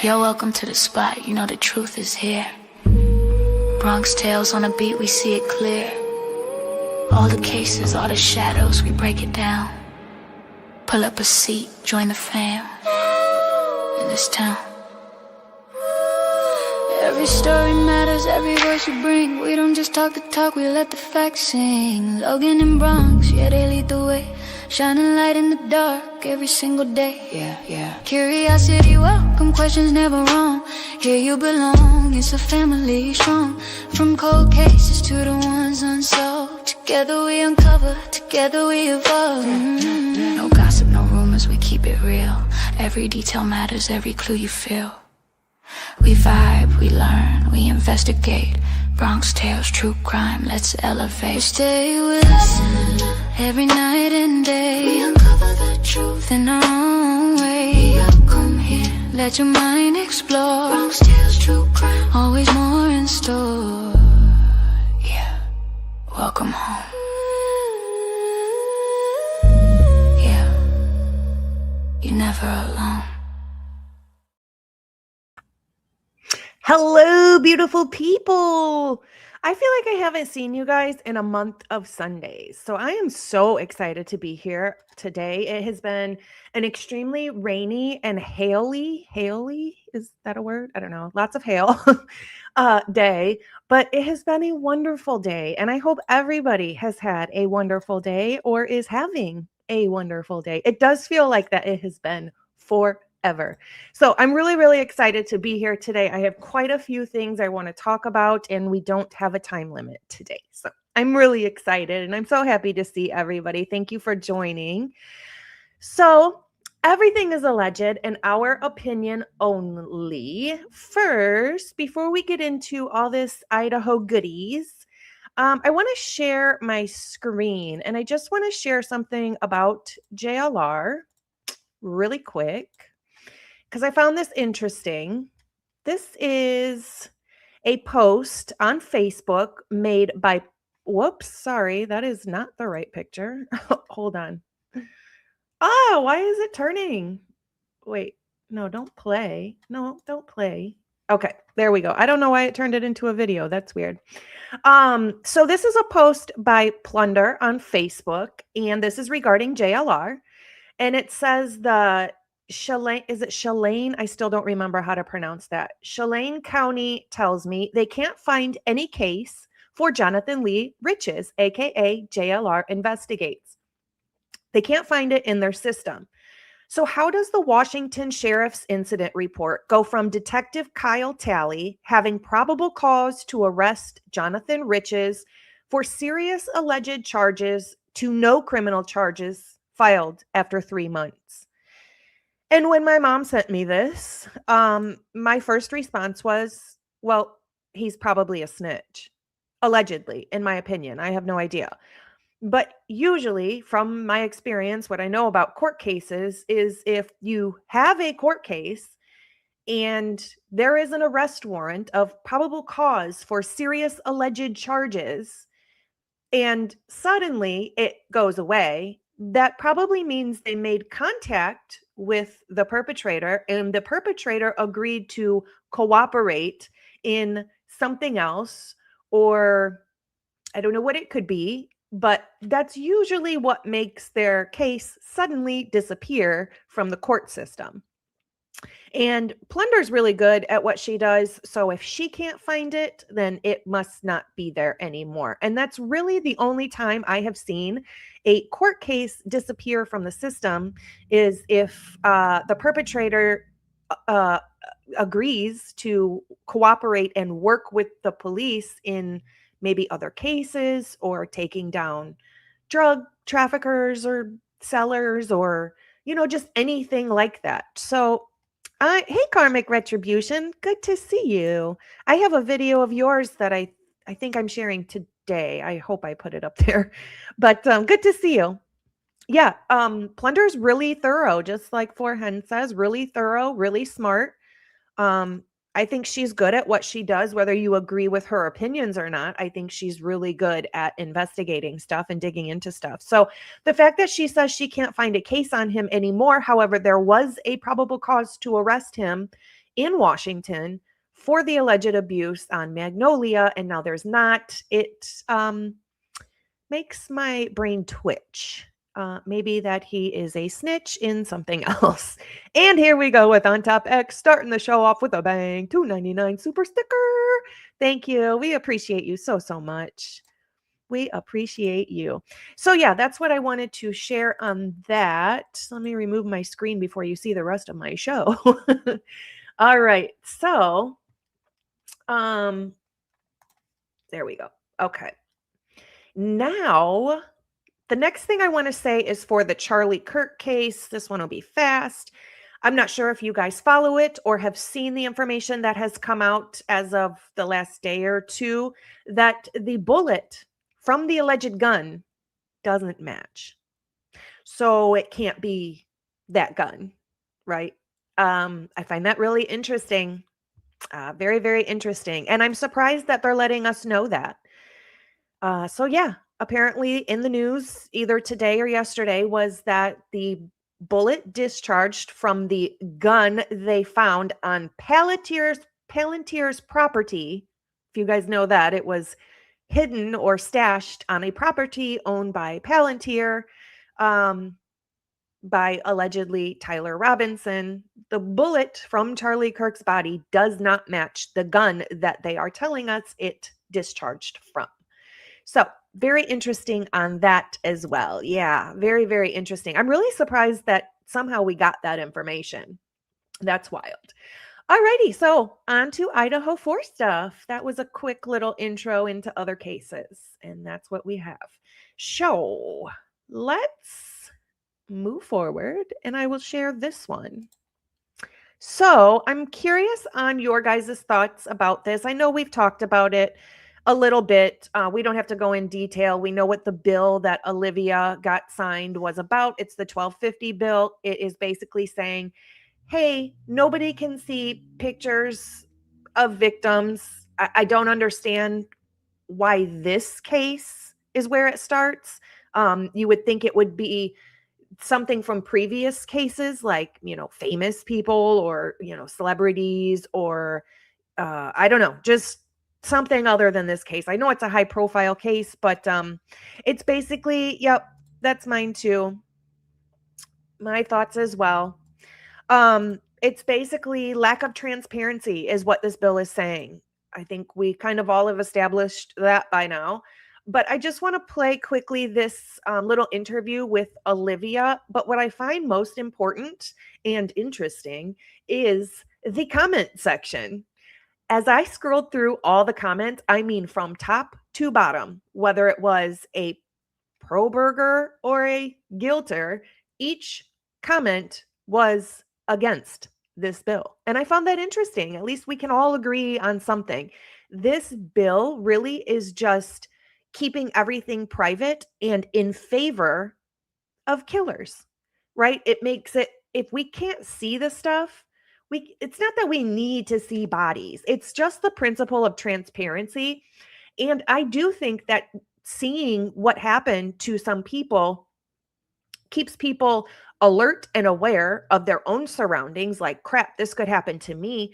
You're welcome to the spot, you know the truth is here. BronxTails on a beat, we see it clear. All the cases, all the shadows, we break it down. Pull up a seat, join the fam in this town. Every story matters, every voice you bring. We don't just talk the talk, we let the facts sing. Logan and Bronx, yeah, they lead the way. Shining light in the dark every single day. Yeah. Curiosity welcome, questions never wrong. Here you belong, it's a family strong. From cold cases to the ones unsolved. Together we uncover, together we evolve. No gossip, no rumors, we keep it real. Every detail matters, every clue you feel. We vibe, we learn, we investigate. BronxTails, true crime, let's elevate. Stay with us every night and day. We uncover the truth in our own way. Come here, let your mind explore. BronxTails, true crime, always more in store. Yeah, welcome home. Yeah, you're never alone. Hello, beautiful people. I feel like I haven't seen you guys in a month of Sundays. So I am so excited to be here today. It has been an extremely rainy and haily, is that a word? I don't know. Lots of hail day, but it has been a wonderful day. And I hope everybody has had a wonderful day or is having a wonderful day. It does feel like that it has been forever. So I'm really, really excited to be here today. I have quite a few things I want to talk about, and we don't have a time limit today. So I'm really excited, and I'm so happy to see everybody. Thank you for joining. So everything is alleged and our opinion only. First, before we get into all this Idaho goodies, I want to share my screen, and I just want to share something about JLR really quick, because I found this interesting. This is a post on Facebook made by, whoops, sorry, that is not the right picture. Hold on. Oh, why is it turning? Wait, no, don't play. No, don't play. Okay, there we go. I don't know why it turned it into a video. That's weird. So this is a post by Plunder on Facebook, and this is regarding JLR. And it says the Chelan, is it Chelan? I still don't remember how to pronounce that. Chelan County tells me they can't find any case for Jonathan Lee Riches, aka JLR Investigates. They can't find it in their system. So how does the Washington Sheriff's Incident Report go from Detective Kyle Talley having probable cause to arrest Jonathan Riches for serious alleged charges to no criminal charges filed after 3 months? And when my mom sent me this, my first response was, well, he's probably a snitch. Allegedly, in my opinion. I have no idea. But usually, from my experience, what I know about court cases is if you have a court case and there is an arrest warrant of probable cause for serious alleged charges, and suddenly it goes away, that probably means they made contact with the perpetrator, and the perpetrator agreed to cooperate in something else, or I don't know what it could be, but that's usually what makes their case suddenly disappear from the court system. And Plunder's really good at what she does. So if she can't find it, then it must not be there anymore. And that's really the only time I have seen a court case disappear from the system, is if the perpetrator agrees to cooperate and work with the police in maybe other cases, or taking down drug traffickers or sellers, or, you know, just anything like that. So hey, Karmic Retribution, good to see you. I have a video of yours that I think I'm sharing today. I hope I put it up there, but good to see you. Yeah, Plunder's really thorough, just like Forehand says, really thorough, really smart. I think she's good at what she does, whether you agree with her opinions or not. I think she's really good at investigating stuff and digging into stuff. So the fact that she says she can't find a case on him anymore, however, there was a probable cause to arrest him in Washington for the alleged abuse on Magnolia, and now there's not. It makes my brain twitch. Maybe that he is a snitch in something else. And here we go with On Top X, starting the show off with a bang. $2.99 super sticker. Thank you. We appreciate you so, so much. We appreciate you. So yeah, that's what I wanted to share on that. Let me remove my screen before you see the rest of my show. All right. So, there we go. Okay. Now, the next thing I want to say is for the Charlie Kirk case. This one will be fast. I'm not sure if you guys follow it or have seen the information that has come out as of the last day or two that the bullet from the alleged gun doesn't match. So it can't be that gun, right? I find that really interesting. Very, very interesting. And I'm surprised that they're letting us know that. So yeah, apparently in the news either today or yesterday was that the bullet discharged from the gun they found on Palantir's property. If you guys know that, it was hidden or stashed on a property owned by Palantir, by allegedly Tyler Robinson. The bullet from Charlie Kirk's body does not match the gun that they are telling us it discharged from. So very interesting on that as well. Yeah, very, very interesting. I'm really surprised that somehow we got that information. That's wild. Alrighty, so on to Idaho 4 stuff. That was a quick little intro into other cases, and that's what we have. So let's move forward, and I will share this one. So I'm curious on your guys' thoughts about this. I know we've talked about it a little bit. We don't have to go in detail. We know what the bill that Alivea got signed was about. It's the 1250 bill. It is basically saying, hey, nobody can see pictures of victims. I don't understand why this case is where it starts. You would think it would be something from previous cases, like, famous people or, celebrities or, I don't know, just something other than this case. I know it's a high profile case, but it's basically, yep, that's mine too. My thoughts as well. It's basically lack of transparency is what this bill is saying. I think we kind of all have established that by now. But I just want to play quickly this little interview with Alivea. But what I find most important and interesting is the comment section. As I scrolled through all the comments, I mean from top to bottom, whether it was a pro burger or a guilter, each comment was against this bill. And I found that interesting. At least we can all agree on something. This bill really is just keeping everything private and in favor of killers, right? It makes it, if we can't see the stuff, it's not that we need to see bodies. It's just the principle of transparency. And I do think that seeing what happened to some people keeps people alert and aware of their own surroundings, like, crap, this could happen to me,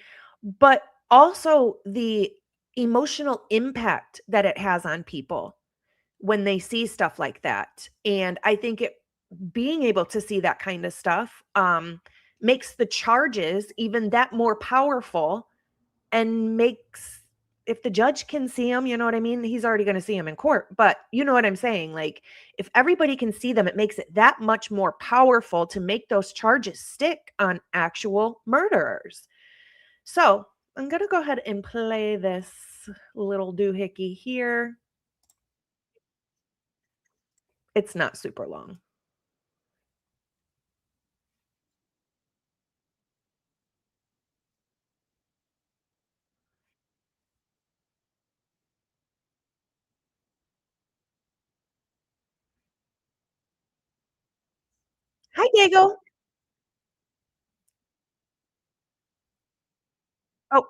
but also the emotional impact that it has on people when they see stuff like that. And I think being able to see that kind of stuff makes the charges even that more powerful, and makes, if the judge can see them, you know what I mean? He's already going to see them in court, but you know what I'm saying? Like, if everybody can see them, it makes it that much more powerful to make those charges stick on actual murderers. So I'm going to go ahead and play this little doohickey here. It's not super long. Hi, Diego. Oh,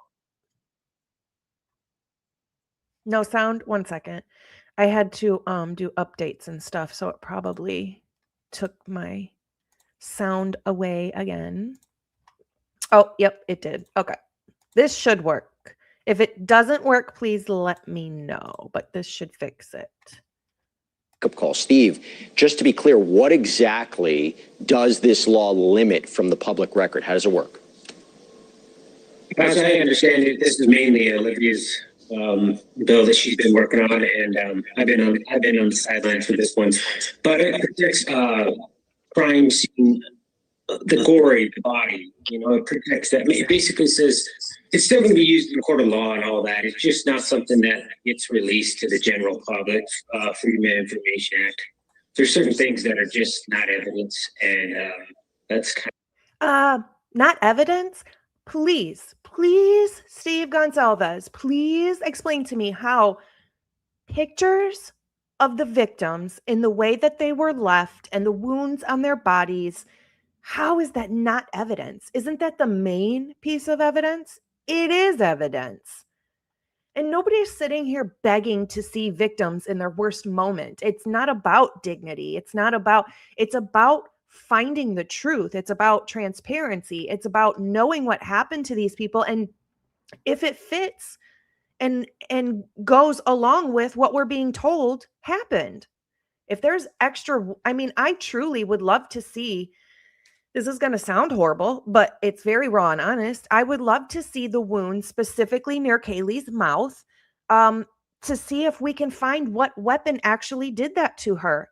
no sound. 1 second. I had to do updates and stuff, so it probably took my sound away again. Oh, yep, it did. Okay. This should work. If it doesn't work, please let me know, but this should fix it. Call. Steve, just to be clear, what exactly does this law limit from the public record? How does it work? As I understand it, this is mainly Olivia's bill that she's been working on, and I've been on the sidelines for this one. But it protects crime scene, the gory, the body. You know, it protects that. It basically says it's still going to be used in a court of law and all that. It's just not something that gets released to the general public. Freedom of Information Act. There's certain things that are just not evidence, and that's kind of not evidence. Please, Steve Goncalves, please explain to me how pictures of the victims in the way that they were left and the wounds on their bodies, how is that not evidence? Isn't that the main piece of evidence? It is evidence. And nobody's sitting here begging to see victims in their worst moment. It's not about dignity. It's about finding the truth. It's about transparency. It's about knowing what happened to these people. And if it fits and goes along with what we're being told happened. If there's extra, I mean, I truly would love to see, this is going to sound horrible, but it's very raw and honest. I would love to see the wound specifically near Kaylee's mouth, to see if we can find what weapon actually did that to her.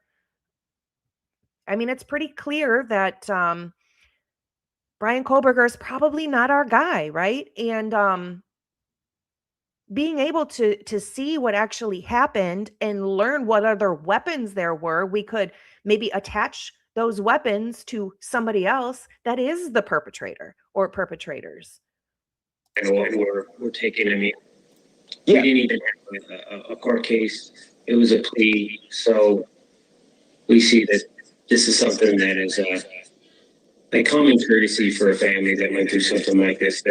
I mean, it's pretty clear that Bryan Kohberger is probably not our guy, right? And being able to see what actually happened and learn what other weapons there were, we could maybe attach those weapons to somebody else that is the perpetrator or perpetrators. of what we're taking. I mean, Yeah. we didn't even have a court case. It was a plea. So we see that this is something that is a common courtesy for a family that went through something like this.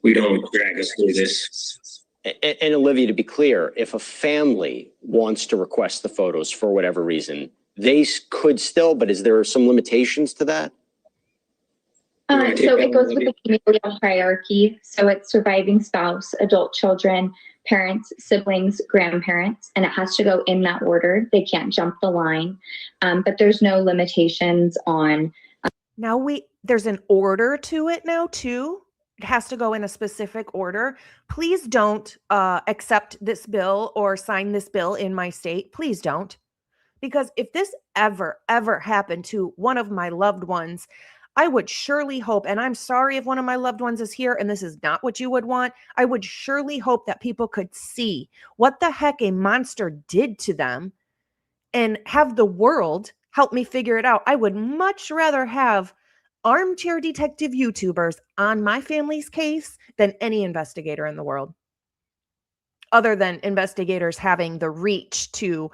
We don't drag us through this. And Olivia, to be clear, if a family wants to request the photos for whatever reason, they could still, but is there some limitations to that? So it goes with the familial hierarchy. So it's surviving spouse, adult children, parents, siblings, grandparents, and it has to go in that order. They can't jump the line, but there's no limitations on. Now there's an order to it now too. It has to go in a specific order. Please don't accept this bill or sign this bill in my state. Please don't. Because if this ever happened to one of my loved ones, I would surely hope, and I'm sorry if one of my loved ones is here and this is not what you would want, I would surely hope that people could see what the heck a monster did to them and have the world help me figure it out. I would much rather have armchair detective YouTubers on my family's case than any investigator in the world. Other than investigators having the reach to,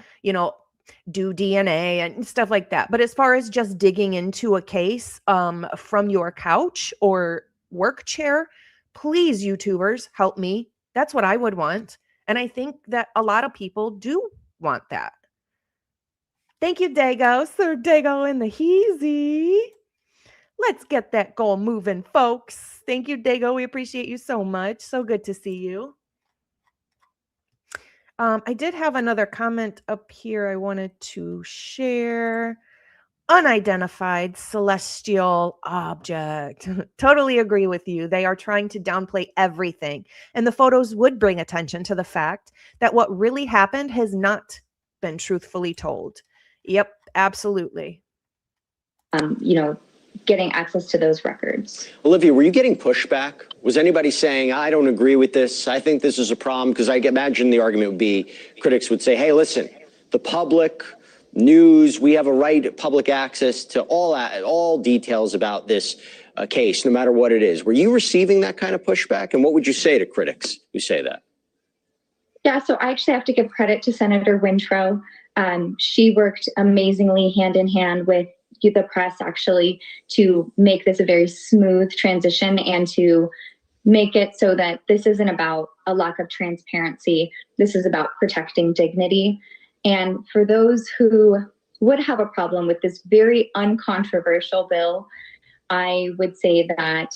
do DNA and stuff like that. But as far as just digging into a case from your couch or work chair, please, YouTubers, help me. That's what I would want. And I think that a lot of people do want that. Thank you, Dago. Sir Dago in the heezy. Let's get that goal moving, folks. Thank you, Dago. We appreciate you so much. So good to see you. I did have another comment up here I wanted to share. Unidentified celestial object. Totally agree with you. They are trying to downplay everything. And the photos would bring attention to the fact that what really happened has not been truthfully told. Yep, absolutely. Getting access to those records. Olivia, were you getting pushback? Was anybody saying, I don't agree with this, I think this is a problem? Because I imagine the argument would be, critics would say, hey, listen, the public, news, we have a right to public access to all details about this case, no matter what it is. Were you receiving that kind of pushback? And what would you say to critics who say that? Yeah, so I actually have to give credit to Senator Wintrow. She worked amazingly hand in hand with the press actually to make this a very smooth transition and to make it so that this isn't about a lack of transparency. This is about protecting dignity. And for those who would have a problem with this very uncontroversial bill, I would say that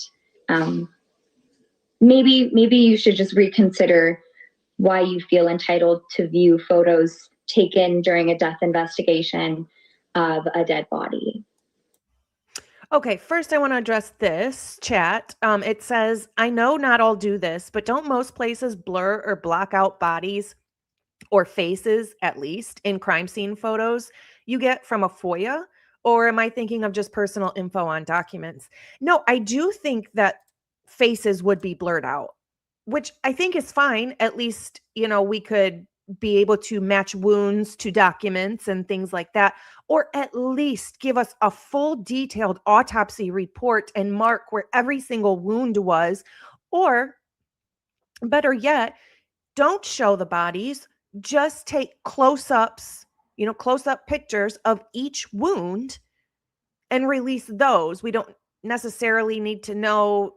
Maybe you should just reconsider why you feel entitled to view photos taken during a death investigation of a dead body. Okay, first I want to address this chat. It says, I know not all do this, but don't most places blur or block out bodies or faces, at least, in crime scene photos you get from a FOIA? Or am I thinking of just personal info on documents? No, I do think that faces would be blurred out, which I think is fine. At least, we could be able to match wounds to documents and things like that, or at least give us a full detailed autopsy report and mark where every single wound was. Or better yet, don't show the bodies, just take close-ups, close-up pictures of each wound and release those. We don't necessarily need to know,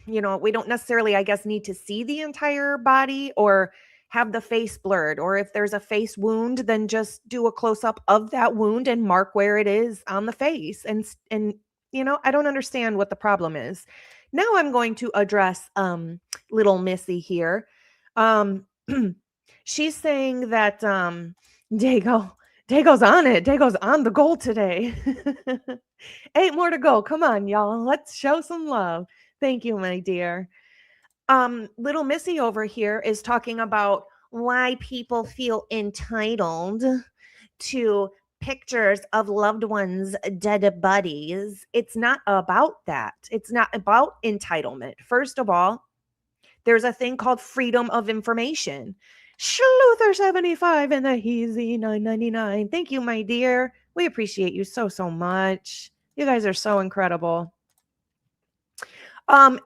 we don't necessarily, I guess, need to see the entire body or have the face blurred. Or if there's a face wound, then just do a close-up of that wound and mark where it is on the face. And I don't understand what the problem is. Now I'm going to address little Missy here. She's saying that Dago's on it. Dago's on the goal today. 8 more to go. Come on, y'all. Let's show some love. Thank you, my dear. Little Missy over here is talking about why people feel entitled to pictures of loved ones' dead bodies. It's not about that. It's not about entitlement. First of all, there's a thing called freedom of information. Schluther75 and the Heezy 999. Thank you, my dear. We appreciate you so much. You guys are so incredible.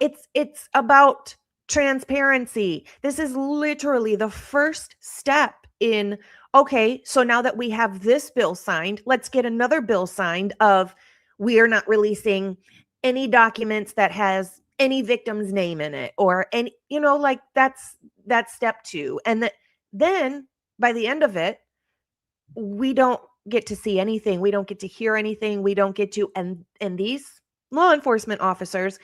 It's about transparency. This is literally the first step in, okay, so now that we have this bill signed, let's get another bill signed of we are not releasing any documents that has any victim's name in it, or any, that's step 2. And then by the end of it, we don't get to see anything. We don't get to hear anything. We don't get to, and these law enforcement officers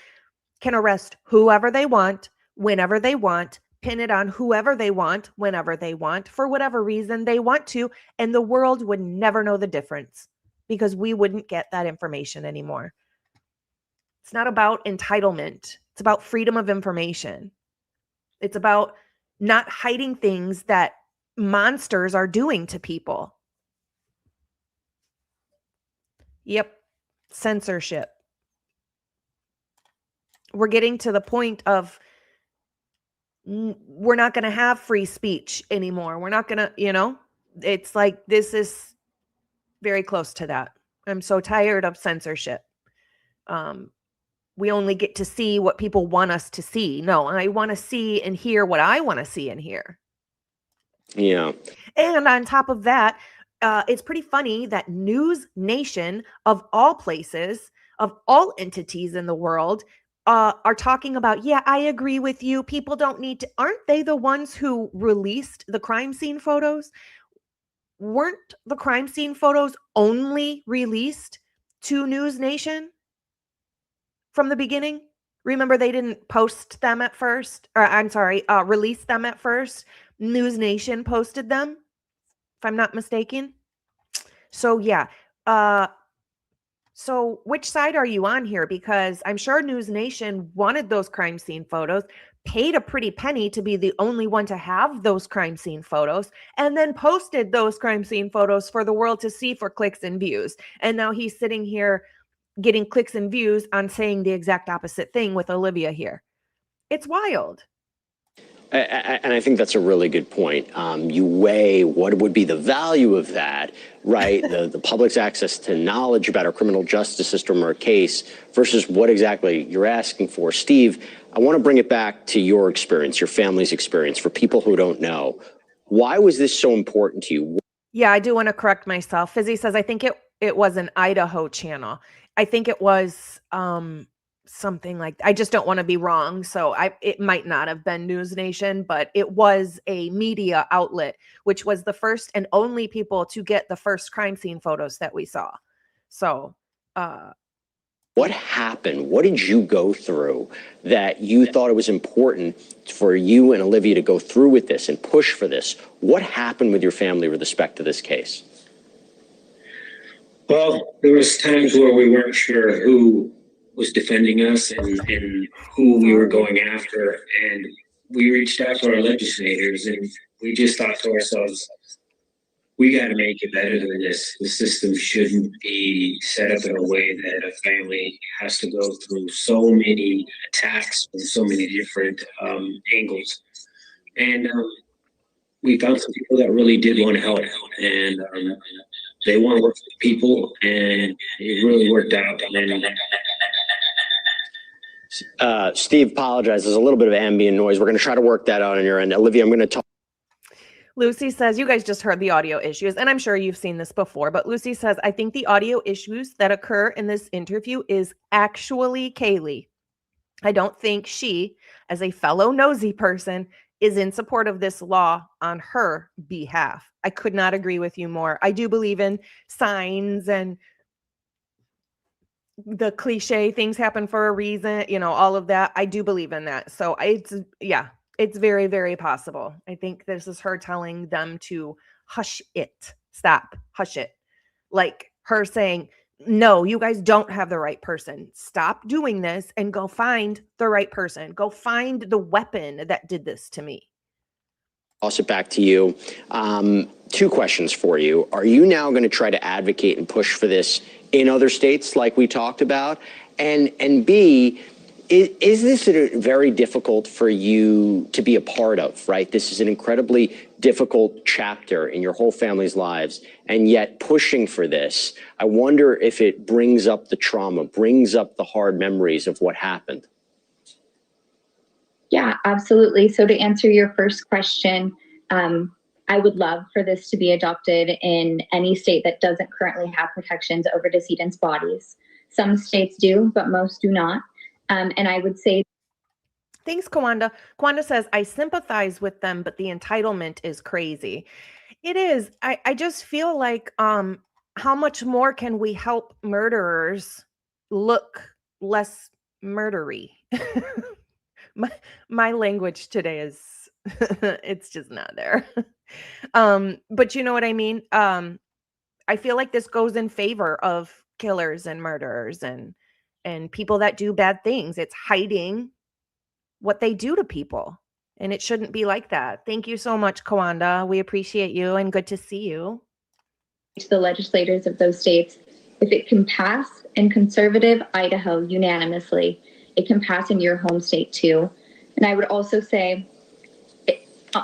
can arrest whoever they want, whenever they want, pin it on whoever they want, whenever they want, for whatever reason they want to, and the world would never know the difference because we wouldn't get that information anymore. It's not about entitlement. It's about freedom of information. It's about not hiding things that monsters are doing to people. Yep. Censorship. We're getting to the point of we're not going to have free speech anymore. We're not going to, it's like this is very close to that. I'm so tired of censorship. We only get to see what people want us to see. No, I want to see and hear what I want to see and hear. Yeah. And on top of that, it's pretty funny that NewsNation, of all places, of all entities in the world, are talking about, yeah, I agree with you. People don't need to. Aren't they the ones who released the crime scene photos? Weren't the crime scene photos only released to NewsNation from the beginning? Remember, they didn't post them at first, or I'm sorry, release them at first. NewsNation posted them, if I'm not mistaken. So yeah. So which side are you on here? Because I'm sure NewsNation wanted those crime scene photos, paid a pretty penny to be the only one to have those crime scene photos, and then posted those crime scene photos for the world to see for clicks and views. And now he's sitting here getting clicks and views on saying the exact opposite thing with Alivea here. It's wild. And I think that's a really good point. You weigh what would be the value of that, right? the public's access to knowledge about our criminal justice system or a case versus what exactly you're asking for. Steve, I want to bring it back to your experience, your family's experience, for people who don't know. Why was this so important to you? Yeah, I do want to correct myself. Fizzy says, I think it was an Idaho channel. I think it was something like, I just don't want to be wrong. So it might not have been NewsNation, but it was a media outlet, which was the first and only people to get the first crime scene photos that we saw. So What happened? What did you go through that you thought it was important for you and Alivea to go through with this and push for this? What happened with your family with respect to this case? Well, there was times where we weren't sure who was defending us and who we were going after. And we reached out to our legislators and we just thought to ourselves, we got to make it better than this. The system shouldn't be set up in a way that a family has to go through so many attacks from so many different angles. And we found some people that really did want to help, and they want to work with people, and it really worked out. Steve, apologize. There's a little bit of ambient noise. We're going to try to work that out on your end. Alivea, I'm going to talk. Lucy says, you guys just heard the audio issues, and I'm sure you've seen this before, but Lucy says, I think the audio issues that occur in this interview is actually Kaylee. I don't think she, as a fellow nosy person, is in support of this law on her behalf. I could not agree with you more. I do believe in signs and the cliche things happen for a reason, you know, all of that. I do believe in that. So it's very, very possible. I think this is her telling them to hush it. Stop. Hush it. Like her saying, no, you guys don't have the right person. Stop doing this and go find the right person. Go find the weapon that did this to me. Toss it back to you. Two questions for you. Are you now going to try to advocate and push for this in other states like we talked about? And B, is this very difficult for you to be a part of, right? This is an incredibly difficult chapter in your whole family's lives, and yet pushing for this, I wonder if it brings up the trauma, brings up the hard memories of what happened. Yeah, absolutely. So to answer your first question, I would love for this to be adopted in any state that doesn't currently have protections over decedents' bodies. Some states do, but most do not. And I would say, thanks, Kawanda. Kawanda says, I sympathize with them, but the entitlement is crazy. It is. I just feel like, how much more can we help murderers look less murdery? my language today is, it's just not there. But you know what I mean? I feel like this goes in favor of killers and murderers and people that do bad things. It's hiding what they do to people. And it shouldn't be like that. Thank you so much, Kawanda. We appreciate you and good to see you. To the legislators of those states, if it can pass in conservative Idaho unanimously, it can pass in your home state too. And I would also say,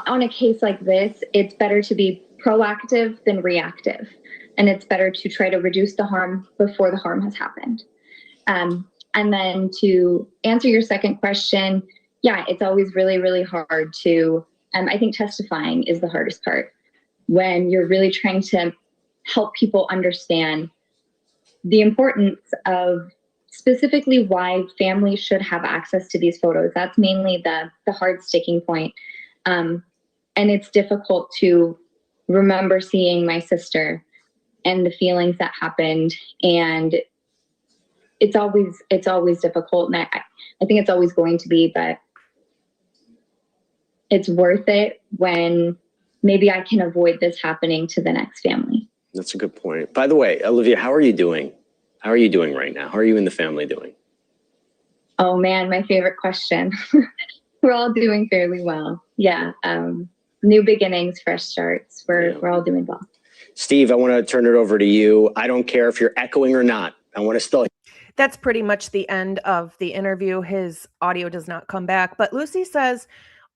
on a case like this, it's better to be proactive than reactive. And it's better to try to reduce the harm before the harm has happened. And then to answer your second question, yeah, it's always really, really hard to, I think testifying is the hardest part. When you're really trying to help people understand the importance of specifically why families should have access to these photos. That's mainly the hard sticking point. And it's difficult to remember seeing my sister and the feelings that happened. And it's always difficult. And I think it's always going to be, but it's worth it when maybe I can avoid this happening to the next family. That's a good point. By the way, Alivea, how are you doing? How are you doing right now? How are you and the family doing? Oh man, my favorite question. We're all doing fairly well. Yeah. New beginnings, fresh starts. We're all doing well. Steve, I want to turn it over to you. I don't care if you're echoing or not. I want to still. That's pretty much the end of the interview. His audio does not come back. But Lucy says,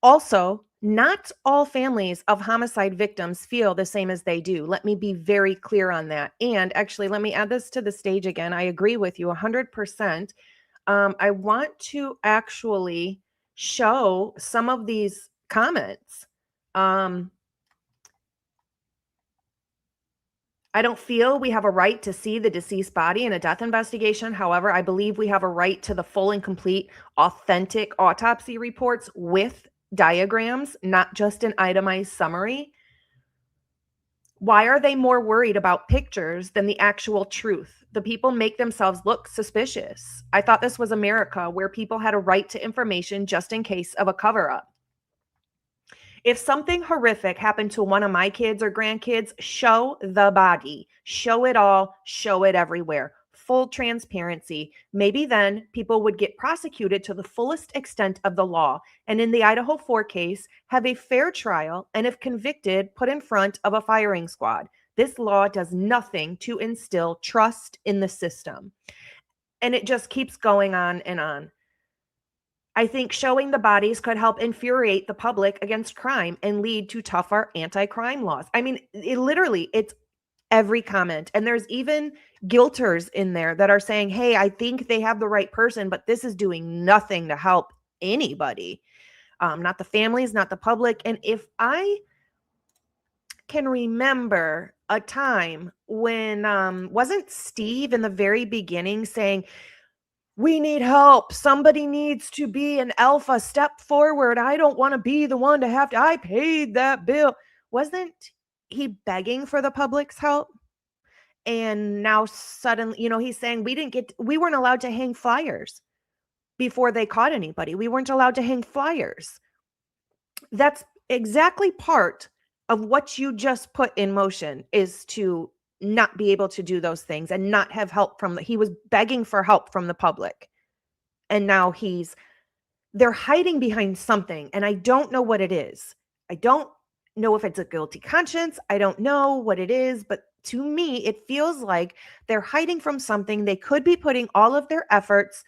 also, not all families of homicide victims feel the same as they do. Let me be very clear on that. And actually, let me add this to the stage again. I agree with you 100%. I want to actually show some of these comments. I don't feel we have a right to see the deceased body in a death investigation. However, I believe we have a right to the full and complete authentic autopsy reports with diagrams, not just an itemized summary. Why are they more worried about pictures than the actual truth? The people make themselves look suspicious. I thought this was America, where people had a right to information just in case of a cover-up. If something horrific happened to one of my kids or grandkids, show the body. Show it all. Show it everywhere. Full transparency. Maybe then people would get prosecuted to the fullest extent of the law. And in the Idaho 4 case, have a fair trial and, if convicted, put in front of a firing squad. This law does nothing to instill trust in the system. And it just keeps going on and on. I think showing the bodies could help infuriate the public against crime and lead to tougher anti-crime laws. I mean, it's every comment. And there's even guilters in there that are saying, hey, I think they have the right person, but this is doing nothing to help anybody. Not the families, not the public. And if I can remember a time when, wasn't Steve in the very beginning saying, we need help. Somebody needs to be an alpha, step forward. I don't want to be the one to I paid that bill. Wasn't he begging for the public's help? And now suddenly, he's saying we weren't allowed to hang flyers before they caught anybody. We weren't allowed to hang flyers. That's exactly part of what you just put in motion, is to not be able to do those things and not have help he was begging for help from the public. And now they're hiding behind something. And I don't know what it is. I don't know if it's a guilty conscience. I don't know what it is, but to me, it feels like they're hiding from something. They could be putting all of their efforts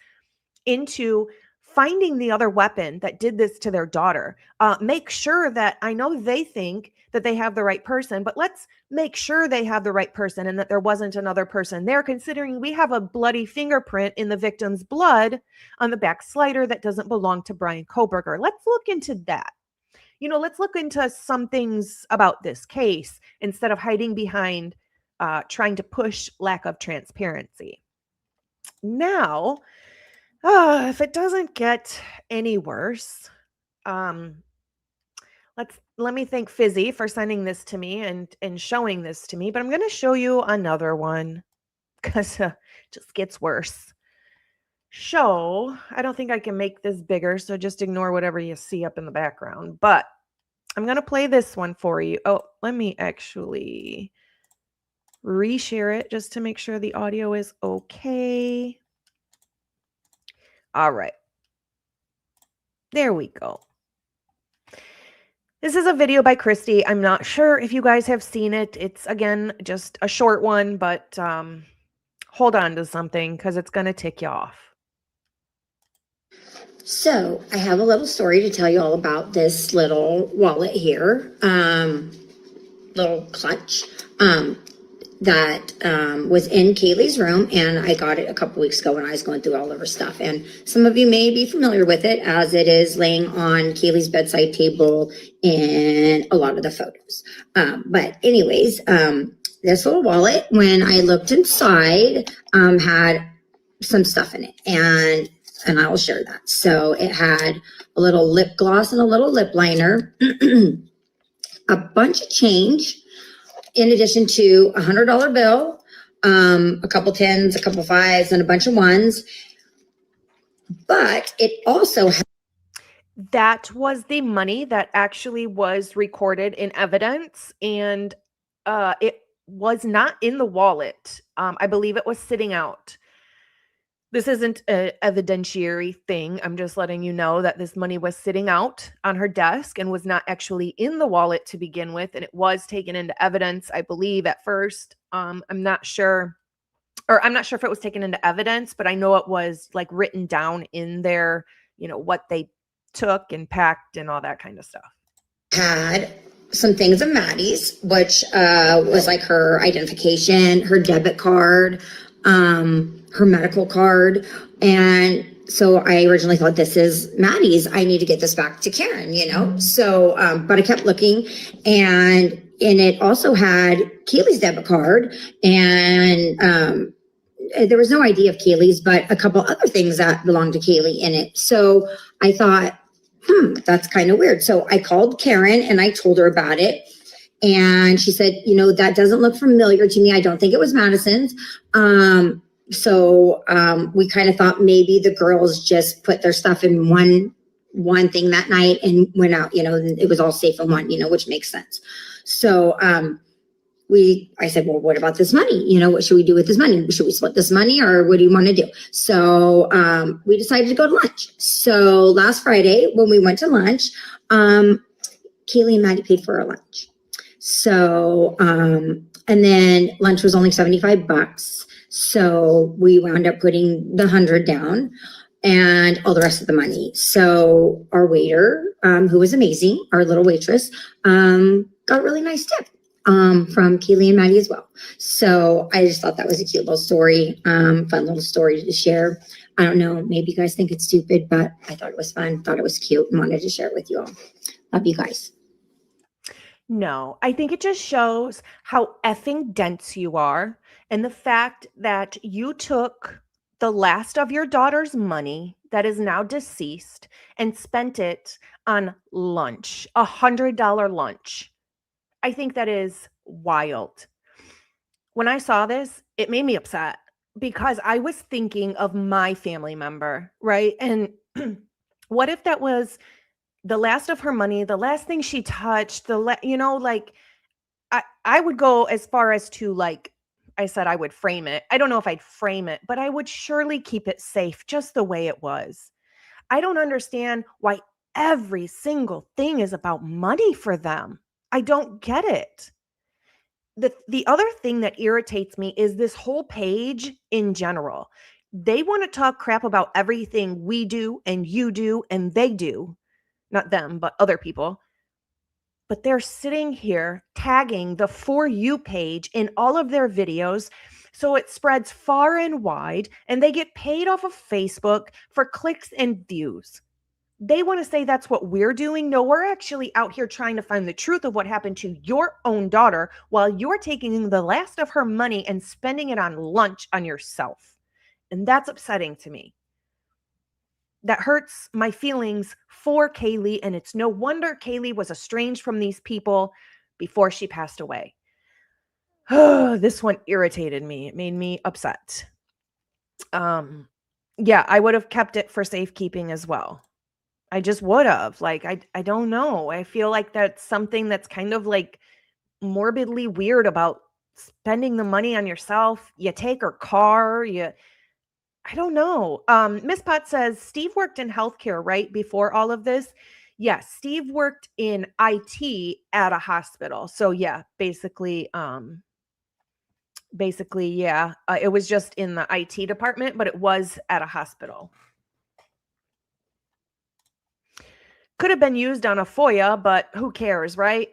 into finding the other weapon that did this to their daughter. Make sure that, I know they think that they have the right person, but let's make sure they have the right person and that there wasn't another person there, considering we have a bloody fingerprint in the victim's blood on the back slider that doesn't belong to Brian Koberger. Let's look into that. Let's look into some things about this case instead of hiding behind trying to push lack of transparency. Now, if it doesn't get any worse, let me thank Fizzy for sending this to me and showing this to me, but I'm going to show you another one because it just gets worse. I don't think I can make this bigger, so just ignore whatever you see up in the background, but I'm going to play this one for you. Oh, let me actually reshare it just to make sure the audio is okay. All right. There we go. This is a video by Christy. I'm not sure if you guys have seen it. It's, again, just a short one, but hold on to something because it's going to tick you off. So I have a little story to tell you all about this little wallet here, little clutch that was in Kaylee's room, and I got it a couple weeks ago when I was going through all of her stuff. And some of you may be familiar with it, as it is laying on Kaylee's bedside table in a lot of the photos. But anyways, this little wallet, when I looked inside, had some stuff in it, and I will share that. So it had a little lip gloss and a little lip liner, a bunch of change, in addition to a $100 bill, a couple tens, a couple fives, and a bunch of ones. But it also had... That was the money that actually was recorded in evidence, and it was not in the wallet. I believe it was sitting out. This isn't an evidentiary thing. I'm just letting you know that this money was sitting out on her desk and was not actually in the wallet to begin with. And it was taken into evidence, I believe, at first. I'm not sure if it was taken into evidence, but I know it was like written down in there, what they took and packed and all that kind of stuff. Had some things of Maddie's, which was like her identification, her debit card, her medical card. And so I originally thought, this is Maddie's. I need to get this back to Karen, So, but I kept looking, and it also had Kaylee's debit card, and there was no ID of Kaylee's, but a couple other things that belonged to Kaylee in it. So I thought, that's kind of weird. So I called Karen and I told her about it. And she said, that doesn't look familiar to me. I don't think it was Madison's. So we kind of thought maybe the girls just put their stuff in one thing that night and went out, it was all safe in one, which makes sense. So I said, well, what about this money? What should we do with this money? Should we split this money, or what do you want to do? So we decided to go to lunch. So last Friday when we went to lunch, Kaylee and Maddie paid for our lunch. So, and then lunch was only $75. So we wound up putting the 100 down and all the rest of the money. So our waiter, who was amazing, our little waitress, got a really nice tip, from Kaylee and Maddie as well. So I just thought that was a cute little story, fun little story to share. I don't know, maybe you guys think it's stupid, but I thought it was fun, thought it was cute, and wanted to share it with you all. Love you guys. No, I think it just shows how effing dense you are, and the fact that you took the last of your daughter's money that is now deceased and spent it on lunch, $100 lunch. I think that is wild. When I saw this, it made me upset because I was thinking of my family member, right? And what if that was the last of her money, the last thing she touched, I would go as far as to, I said I would frame it. I don't know if I'd frame it, but I would surely keep it safe just the way it was. I don't understand why every single thing is about money for them. I don't get it. The other thing that irritates me is this whole page in general. They want to talk crap about everything we do and you do and they do. Not them, but other people. But they're sitting here tagging the For You page in all of their videos, so it spreads far and wide, and they get paid off of Facebook for clicks and views. They want to say that's what we're doing. No, we're actually out here trying to find the truth of what happened to your own daughter while you're taking the last of her money and spending it on lunch on yourself. And that's upsetting to me. That hurts my feelings for Kaylee, and it's no wonder Kaylee was estranged from these people before she passed away. This one irritated me. It made me upset. Yeah, I would have kept it for safekeeping as well. I just would have. I don't know. I feel like that's something that's kind of morbidly weird about spending the money on yourself. You take her car, I don't know. Miss Pot says, Steve worked in healthcare, right? Before all of this? Yes, Steve worked in IT at a hospital. So yeah, basically, yeah. It was just in the IT department, but it was at a hospital. Could have been used on a FOIA, but who cares, right?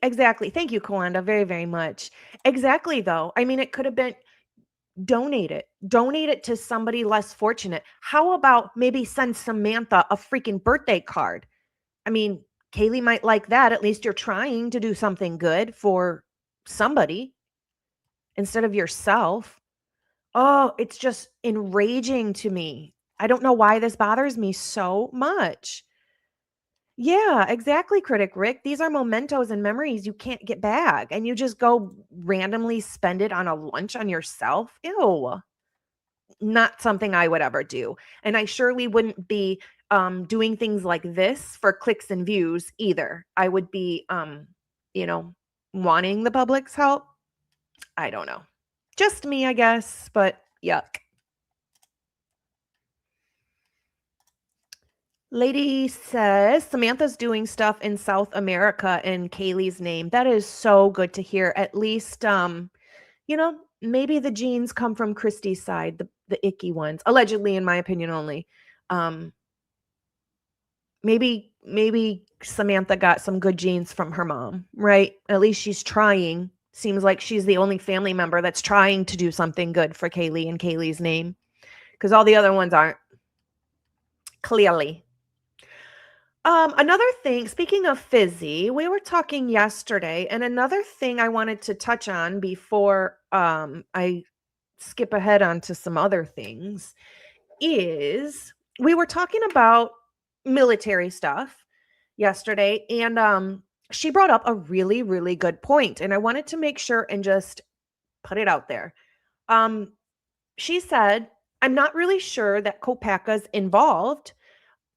Exactly. Thank you, Kawanda, very, very much. Exactly, though. I mean, it could have been... Donate it to somebody less fortunate. How about maybe send Samantha a freaking birthday card? I mean, Kaylee might like that. At least you're trying to do something good for somebody instead of yourself. Oh, it's just enraging to me. I don't know why this bothers me so much. Yeah, exactly, Critic Rick. These are mementos and memories you can't get back, and you just go randomly spend it on a lunch on yourself. Ew. Not something I would ever do. And I surely wouldn't be doing things like this for clicks and views either. I would be, wanting the public's help. I don't know. Just me, I guess, but yuck. Lady says, Samantha's doing stuff in South America in Kaylee's name. That is so good to hear. At least, maybe the genes come from Christy's side, the icky ones, allegedly, in my opinion only. Maybe Samantha got some good genes from her mom, right? At least she's trying. Seems like she's the only family member that's trying to do something good for Kaylee in Kaylee's name, because all the other ones aren't. Clearly. Another thing, speaking of Fizzy, we were talking yesterday, and another thing I wanted to touch on before I skip ahead onto some other things is we were talking about military stuff yesterday, and she brought up a really, really good point, and I wanted to make sure and just put it out there. She said, I'm not really sure that Kopaka's involved.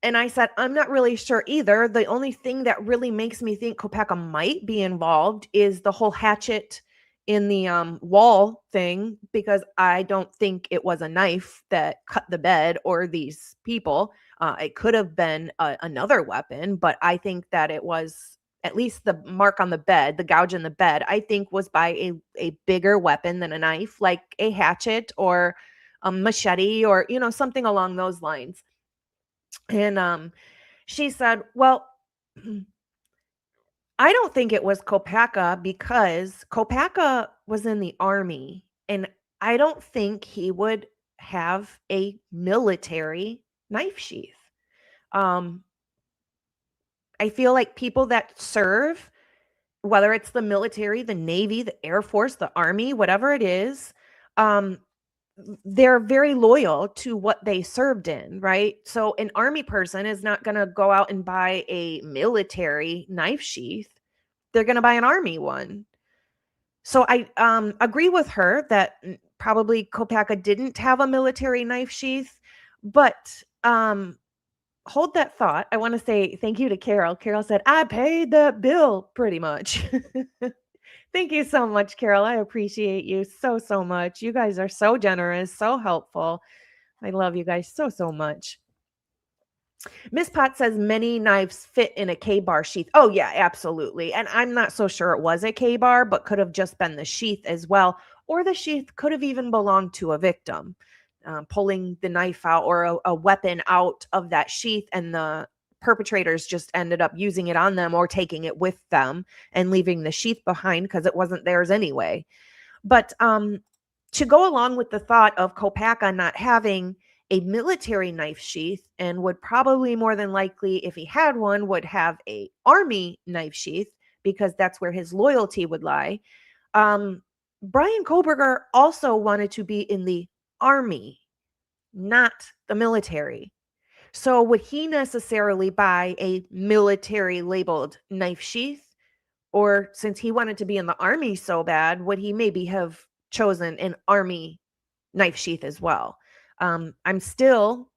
And I said, I'm not really sure either. The only thing that really makes me think Kopaka might be involved is the whole hatchet in the wall thing, because I don't think it was a knife that cut the bed or these people. It could have been another weapon, but I think that it was at least the mark on the bed, the gouge in the bed, I think was by a bigger weapon than a knife, like a hatchet or a machete or, something along those lines. And she said, well, I don't think it was Kopaka because Kopaka was in the army, and I don't think he would have a military knife sheath. I feel like people that serve, whether it's the military, the Navy, the Air Force, the Army, whatever it is, they're very loyal to what they served in, right? So an army person is not going to go out and buy a military knife sheath. They're going to buy an army one. So I agree with her that probably Kopaka didn't have a military knife sheath, but hold that thought. I want to say thank you to Carol. Carol said, I paid that bill pretty much. Thank you so much, Carol. I appreciate you so, so much. You guys are so generous, so helpful. I love you guys so, so much. Miss Pot says many knives fit in a K-bar sheath. Oh, yeah, absolutely. And I'm not so sure it was a K-bar, but could have just been the sheath as well. Or the sheath could have even belonged to a victim. Pulling the knife out or a weapon out of that sheath, and the perpetrators just ended up using it on them or taking it with them and leaving the sheath behind because it wasn't theirs anyway. But to go along with the thought of Kopaka not having a military knife sheath, and would probably more than likely, if he had one, would have a army knife sheath because that's where his loyalty would lie. Brian Koberger also wanted to be in the army, not the military. So would he necessarily buy a military labeled knife sheath? Or since he wanted to be in the army so bad, would he maybe have chosen an army knife sheath as well? I'm still...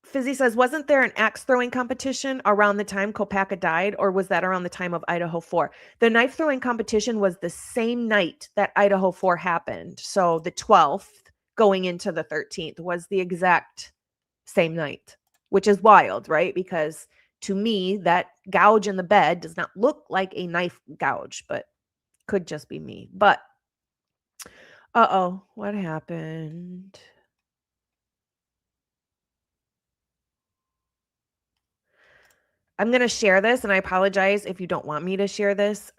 Fizzy says, wasn't there an axe throwing competition around the time Kopaka died, or was that around the time of Idaho 4? The knife throwing competition was the same night that Idaho 4 happened. So the 12th going into the 13th was the exact same night, which is wild, right? Because to me, that gouge in the bed does not look like a knife gouge, but could just be me. But, uh-oh, what happened? I'm going to share this, and I apologize if you don't want me to share this.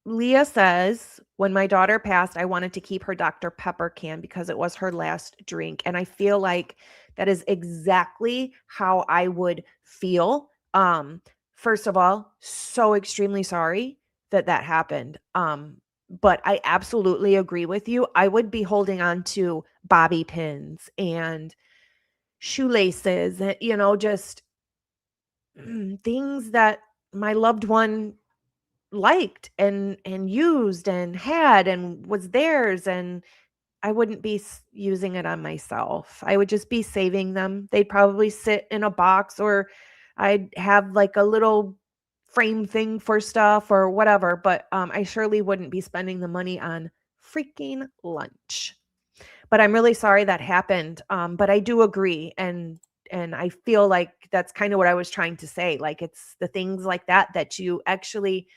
Leah says, when my daughter passed, I wanted to keep her Dr. Pepper can because it was her last drink. And I feel like that is exactly how I would feel. First of all, so extremely sorry that happened. But I absolutely agree with you. I would be holding on to bobby pins and shoelaces, just things that my loved one liked and used and had and was theirs, and I wouldn't be using it on myself. I would just be saving them. They'd probably sit in a box, or I'd have like a little frame thing for stuff or whatever, but I surely wouldn't be spending the money on freaking lunch. But I'm really sorry that happened. But I do agree, and I feel like that's kind of what I was trying to say. Like, it's the things like that you actually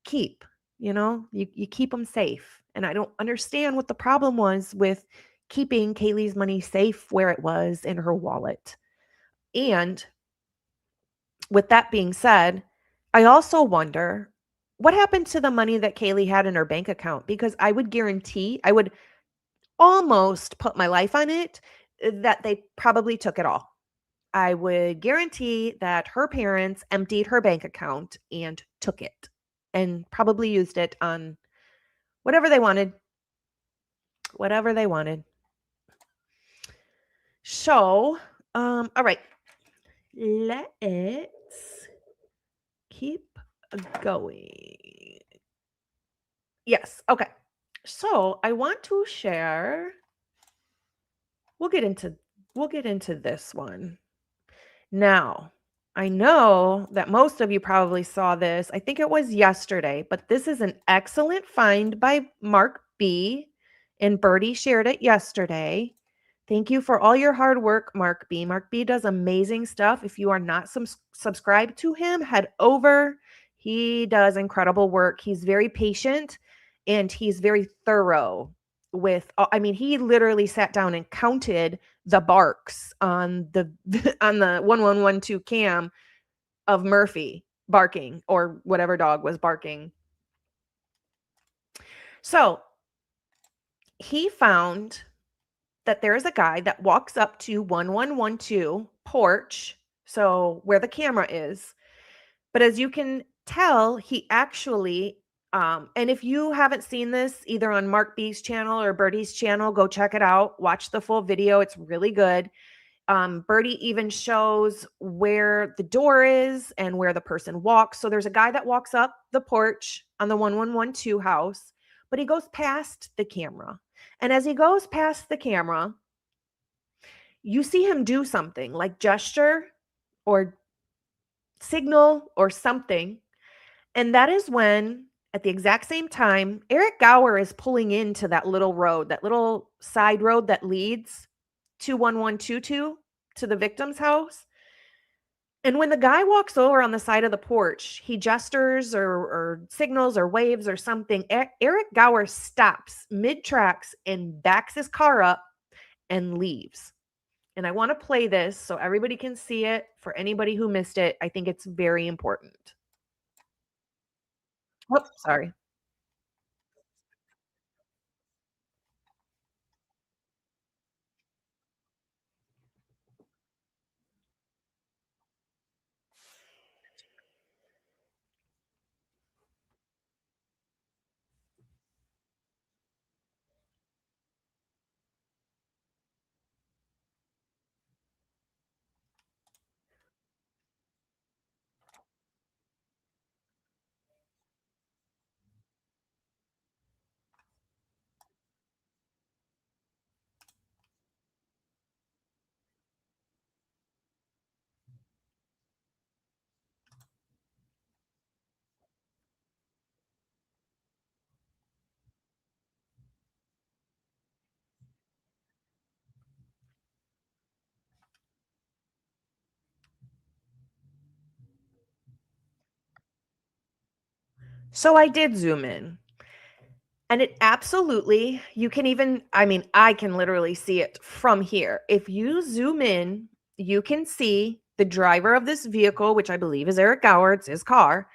keep, you keep them safe. And I don't understand what the problem was with keeping Kaylee's money safe where it was in her wallet. And with that being said, I also wonder what happened to the money that Kaylee had in her bank account, because I would guarantee, I would almost put my life on it, that they probably took it all. I would guarantee that her parents emptied her bank account and took it, and probably used it on whatever they wanted. Whatever they wanted. So, all right. Let's keep going. Yes. Okay. So I want to share. We'll get into this one. Now, I know that most of you probably saw this. I think it was yesterday, but this is an excellent find by MarcBee, and Birdie shared it yesterday. Thank you for all your hard work, MarcBee. MarcBee does amazing stuff. If you are not subscribed to him, head over. He does incredible work. He's very patient and he's very thorough with, I mean, he literally sat down and counted the barks on the on the 1112 cam of Murphy barking or whatever dog was barking. So he found that there is a guy that walks up to 1112 porch, so where the camera is. But as you can tell, he actually and if you haven't seen this either on MarcBee's channel or Birdie's channel, go check it out. Watch the full video. It's really good. Birdie even shows where the door is and where the person walks. So there's a guy that walks up the porch on the 1112 house, but he goes past the camera. And as he goes past the camera, you see him do something like gesture or signal or something. And that is when, at the exact same time, Eric Gower is pulling into that little road, that little side road that leads to 1122 to the victim's house. And when the guy walks over on the side of the porch, he gestures or signals or waves or something. Eric Gower stops mid-tracks and backs his car up and leaves. And I want to play this so everybody can see it. For anybody who missed it, I think it's very important. Oh, sorry. So I did zoom in. And it absolutely, you can even, I mean, I can literally see it from here. If you zoom in, you can see the driver of this vehicle, which I believe is Eric Gower, it's his car.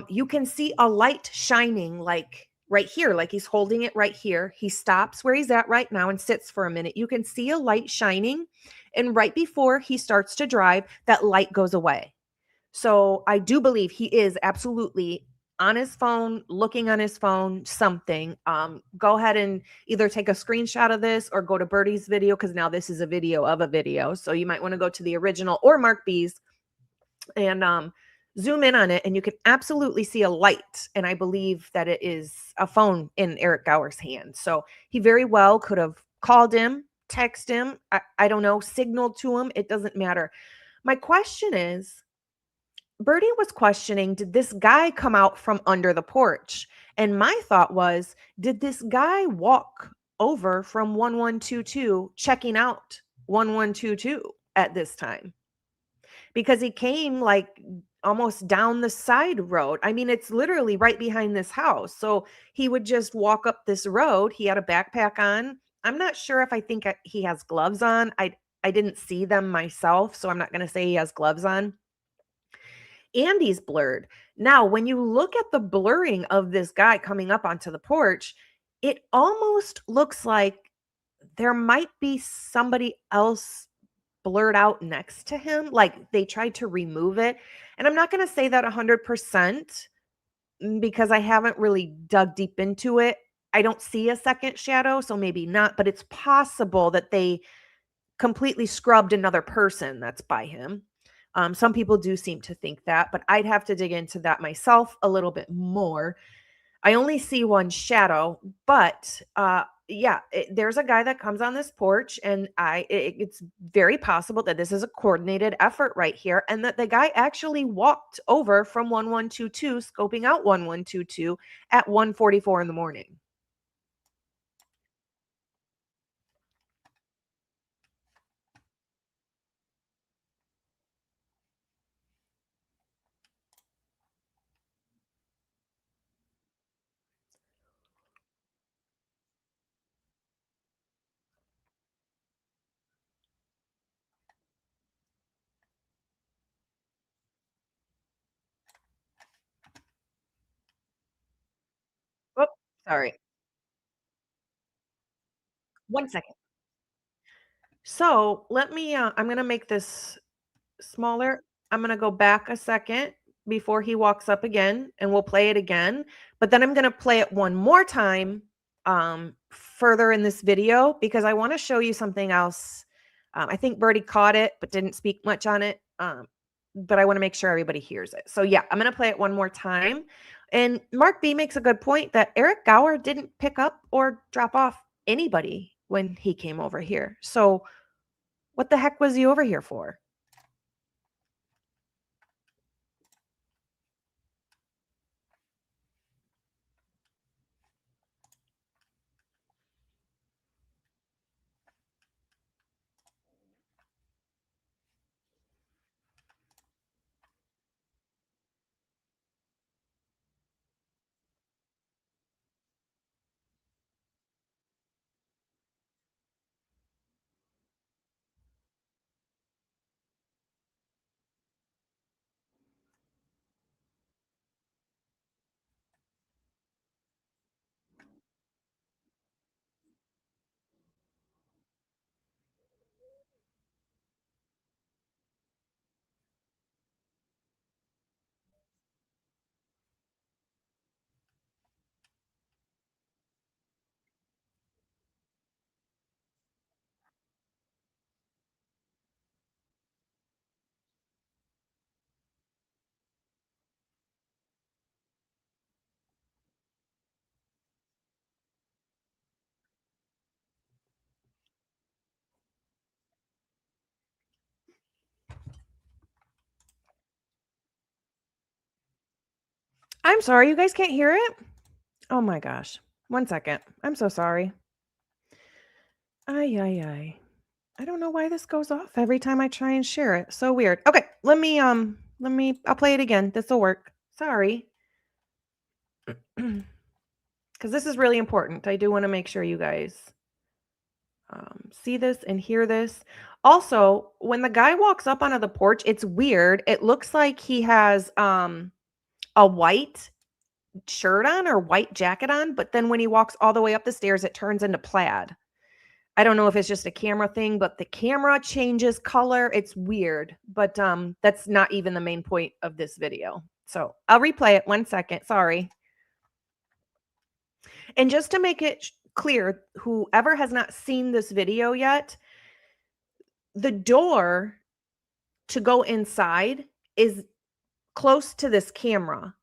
You can see a light shining like right here, like he's holding it right here. He stops where he's at right now and sits for a minute. You can see a light shining. And right before he starts to drive, that light goes away. So I do believe he is absolutely on his phone, looking on his phone, something. Go ahead and either take a screenshot of this or go to Birdie's video, because now this is a video of a video. So you might want to go to the original or MarcBee's and zoom in on it, and you can absolutely see a light. And I believe that it is a phone in Eric Gower's hand. So he very well could have called him, text him, I don't know, signaled to him. It doesn't matter. My question is, Birdie was questioning, did this guy come out from under the porch? And my thought was, did this guy walk over from 1122 checking out 1122 at this time? Because he came like almost down the side road. I mean, it's literally right behind this house. So he would just walk up this road. He had a backpack on. I'm not sure if I think he has gloves on. I didn't see them myself, so I'm not going to say he has gloves on. And he's blurred. Now, when you look at the blurring of this guy coming up onto the porch, it almost looks like there might be somebody else blurred out next to him. Like they tried to remove it. And I'm not going to say that 100% because I haven't really dug deep into it. I don't see a second shadow, so maybe not, but it's possible that they completely scrubbed another person that's by him. Some people do seem to think that, but I'd have to dig into that myself a little bit more. I only see one shadow, but yeah, there's a guy that comes on this porch, and it's very possible that this is a coordinated effort right here, and that the guy actually walked over from 1122, scoping out 1122 at 1:44 in the morning. Oh, sorry. 1 second. So let me, I'm going to make this smaller. I'm going to go back a second before he walks up again, and we'll play it again. But then I'm going to play it one more time further in this video, because I want to show you something else. I think Birdie caught it, but didn't speak much on it. But I want to make sure everybody hears it. So yeah, I'm going to play it one more time. And MarcBee makes a good point that Eric Gower didn't pick up or drop off anybody when he came over here. So what the heck was he over here for? I'm sorry, you guys can't hear it? Oh my gosh. 1 second. I'm so sorry. Ay. I don't know why this goes off every time I try and share it. So weird. Okay, I'll play it again. This will work. Sorry. Because this is really important. I do want to make sure you guys see this and hear this. Also, when the guy walks up onto the porch, it's weird. It looks like he has a white shirt on or white jacket on, but then when he walks all the way up the stairs, it turns into plaid. I don't know if it's just a camera thing, but the camera changes color. It's weird, but that's not even the main point of this video. So I'll replay it 1 second. Sorry. And just to make it clear, whoever has not seen this video yet, the door to go inside is close to this camera.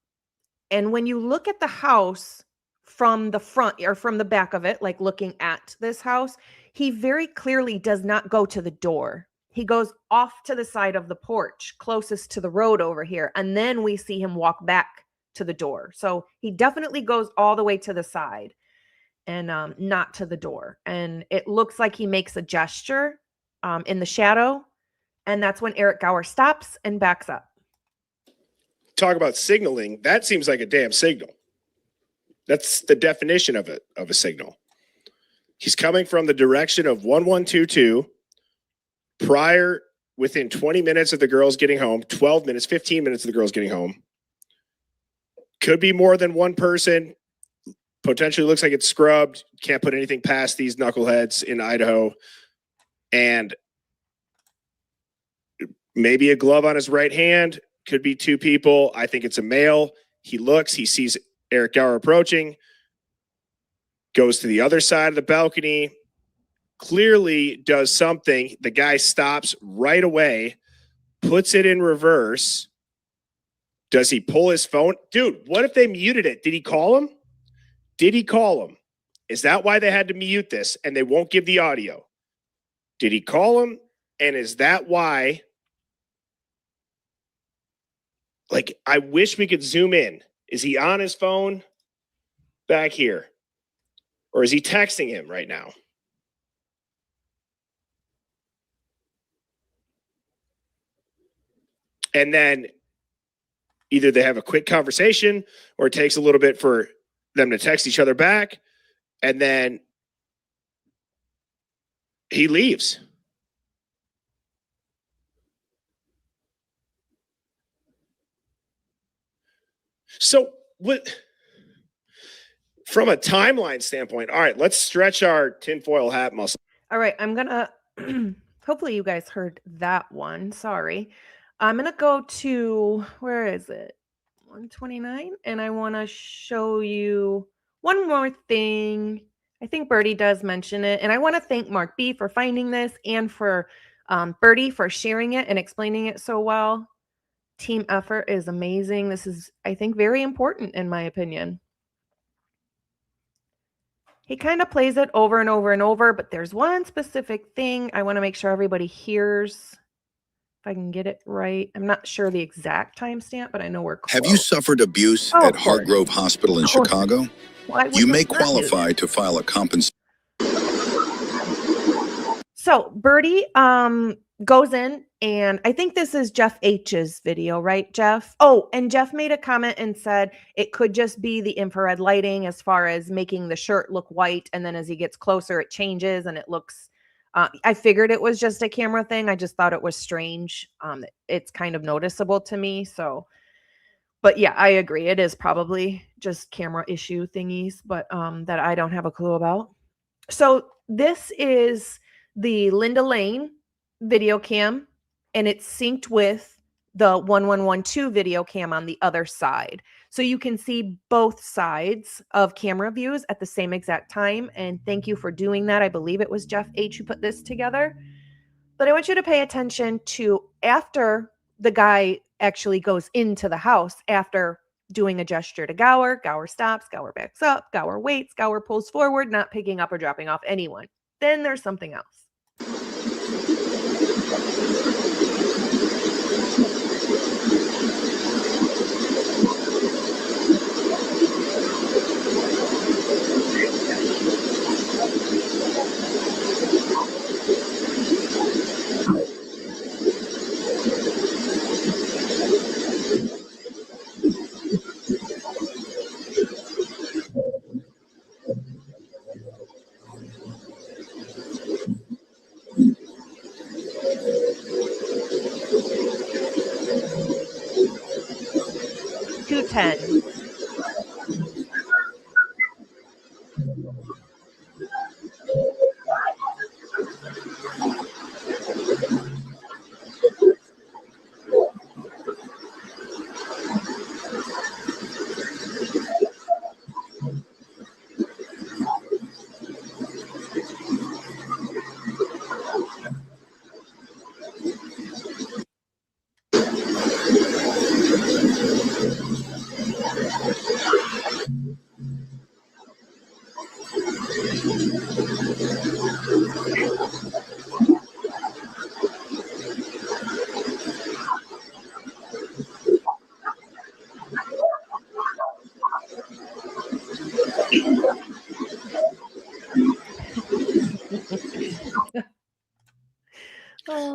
And when you look at the house from the front or from the back of it, like looking at this house, he very clearly does not go to the door. He goes off to the side of the porch, closest to the road over here. And then we see him walk back to the door. So he definitely goes all the way to the side and not to the door. And it looks like he makes a gesture in the shadow. And that's when Eric Gower stops and backs up. Talk about signaling. That seems like a damn signal. That's the definition of it, of a signal. He's coming from the direction of 1122 prior, within 20 minutes of the girls getting home, 12 minutes, 15 minutes of the girls getting home. Could be more than one person. Potentially looks like it's scrubbed. Can't put anything past these knuckleheads in Idaho. And maybe a glove on his right hand. Could be two people. I think it's a male. He looks, he sees Eric Gower approaching, goes to the other side of the balcony, clearly does something. The guy stops right away, puts it in reverse. Does he pull his phone? Dude, what if they muted it? Did he call him? Did he call him? Is that why they had to mute this and they won't give the audio? Did he call him? And is that why? Like, I wish we could zoom in. Is he on his phone back here? Or is he texting him right now? And then either they have a quick conversation or it takes a little bit for them to text each other back. And then he leaves. So what, from a timeline standpoint, all right, let's stretch our tinfoil hat muscle. All right, I'm gonna hopefully you guys heard that one. Sorry. I'm gonna go to, where is it? 129, and I want to show you one more thing. I think Birdie does mention it, and I want to thank MarcBee for finding this and for Birdie for sharing it and explaining it so well. Team effort is amazing. This is, I think, very important in my opinion. He kind of plays it over and over and over, but there's one specific thing I want to make sure everybody hears. If I can get it right. I'm not sure the exact timestamp, but I know we're close. Have you suffered abuse at Hartgrove Hospital in Chicago? You may qualify to file a compensation. So Birdie goes in, and I think this is Jeff H's video, right, Jeff? Oh, and Jeff made a comment and said it could just be the infrared lighting as far as making the shirt look white, and then as he gets closer, it changes and it looks... I figured it was just a camera thing. I just thought it was strange. It's kind of noticeable to me. So, but yeah, I agree. It is probably just camera issue thingies, but that I don't have a clue about. So this is the Linda Lane video cam, and it's synced with the 1112 video cam on the other side. So you can see both sides of camera views at the same exact time. And thank you for doing that. I believe it was Jeff H who put this together. But I want you to pay attention to after the guy actually goes into the house, after doing a gesture to Gower, Gower stops, Gower backs up, Gower waits, Gower pulls forward, not picking up or dropping off anyone. Then there's something else.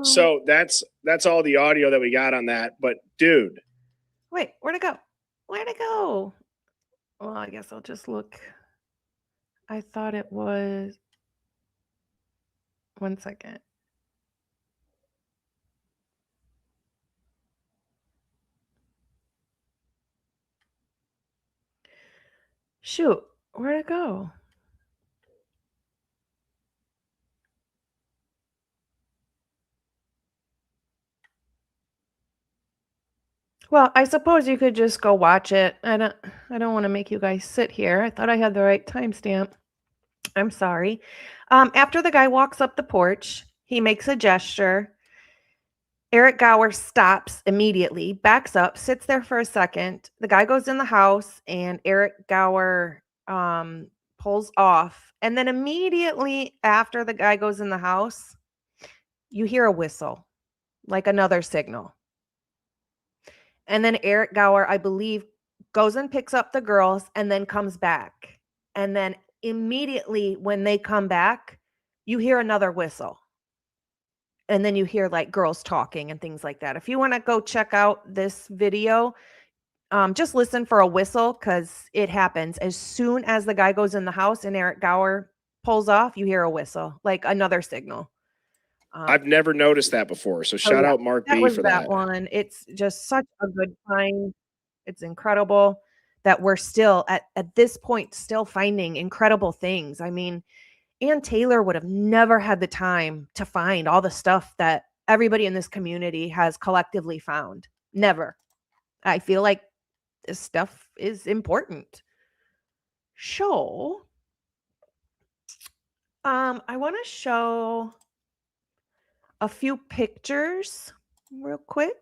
So that's all the audio that we got on that. But dude, wait, where'd it go? Where'd it go? Well, I guess I'll just look. I thought it was. 1 second. Shoot, where'd it go? Well, I suppose you could just go watch it. I don't want to make you guys sit here. I thought I had the right timestamp. I'm sorry. After the guy walks up the porch, he makes a gesture, Eric Gower stops immediately, backs up, sits there for a second. The guy goes in the house and Eric Gower pulls off. And then immediately after the guy goes in the house, you hear a whistle, like another signal. And then Eric Gower, I believe, goes and picks up the girls and then comes back. And then immediately when they come back, you hear another whistle. And then you hear like girls talking and things like that. If you want to go check out this video, just listen for a whistle because it happens. As soon as the guy goes in the house and Eric Gower pulls off, you hear a whistle, like another signal. I've never noticed that before. So shout out MarcBee for that. One. It's just such a good find. It's incredible that we're still at this point, still finding incredible things. I mean, Ann Taylor would have never had the time to find all the stuff that everybody in this community has collectively found. Never. I feel like this stuff is important. So, I want to show a few pictures real quick.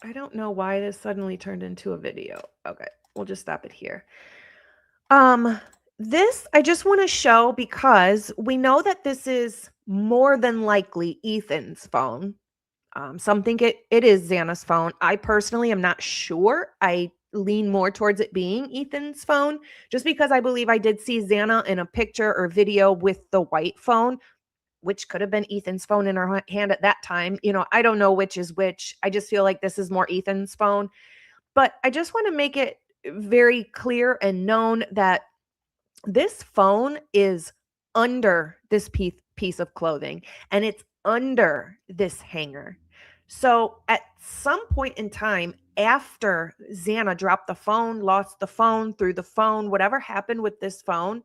I don't know why this suddenly turned into a video. Okay, we'll just stop it here. This I just want to show because we know that this is more than likely Ethan's phone. Some think it is Xana's phone. I personally am not sure. I lean more towards it being Ethan's phone just because I believe I did see Xana in a picture or video with the white phone, which could have been Ethan's phone in her hand at that time. You know, I don't know which is which. I just feel like this is more Ethan's phone. But I just want to make it very clear and known that this phone is under this piece of clothing and it's under this hanger. So at some point in time after Xana dropped the phone, lost the phone, threw the phone, whatever happened with this phone,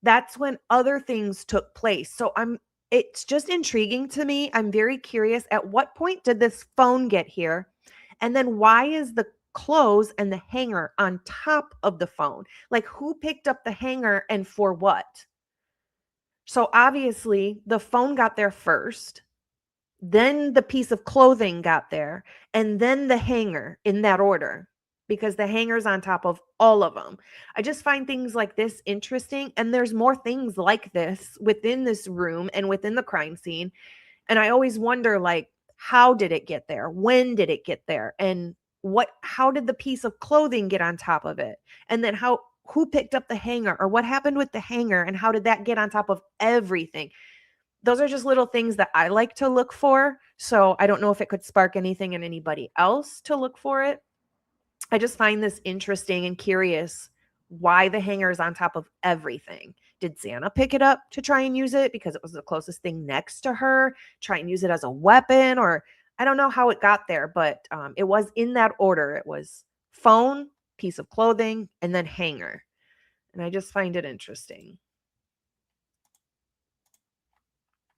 that's when other things took place. So it's just intriguing to me. I'm very curious, at what point did this phone get here? And then why is the clothes and the hanger on top of the phone? Like, who picked up the hanger and for what? So obviously the phone got there first, then the piece of clothing got there, and then the hanger, in that order, because the hanger's on top of all of them. I just find things like this interesting. And there's more things like this within this room and within the crime scene. And I always wonder, like, how did it get there? When did it get there? And how did the piece of clothing get on top of it? And then who picked up the hanger, or what happened with the hanger, and how did that get on top of everything? Those are just little things that I like to look for. So I don't know if it could spark anything in anybody else to look for it. I just find this interesting and curious why the hanger is on top of everything. Did Xana pick it up to try and use it because it was the closest thing next to her, try and use it as a weapon? Or I don't know how it got there, but it was in that order. It was phone, piece of clothing, and then hanger. And I just find it interesting.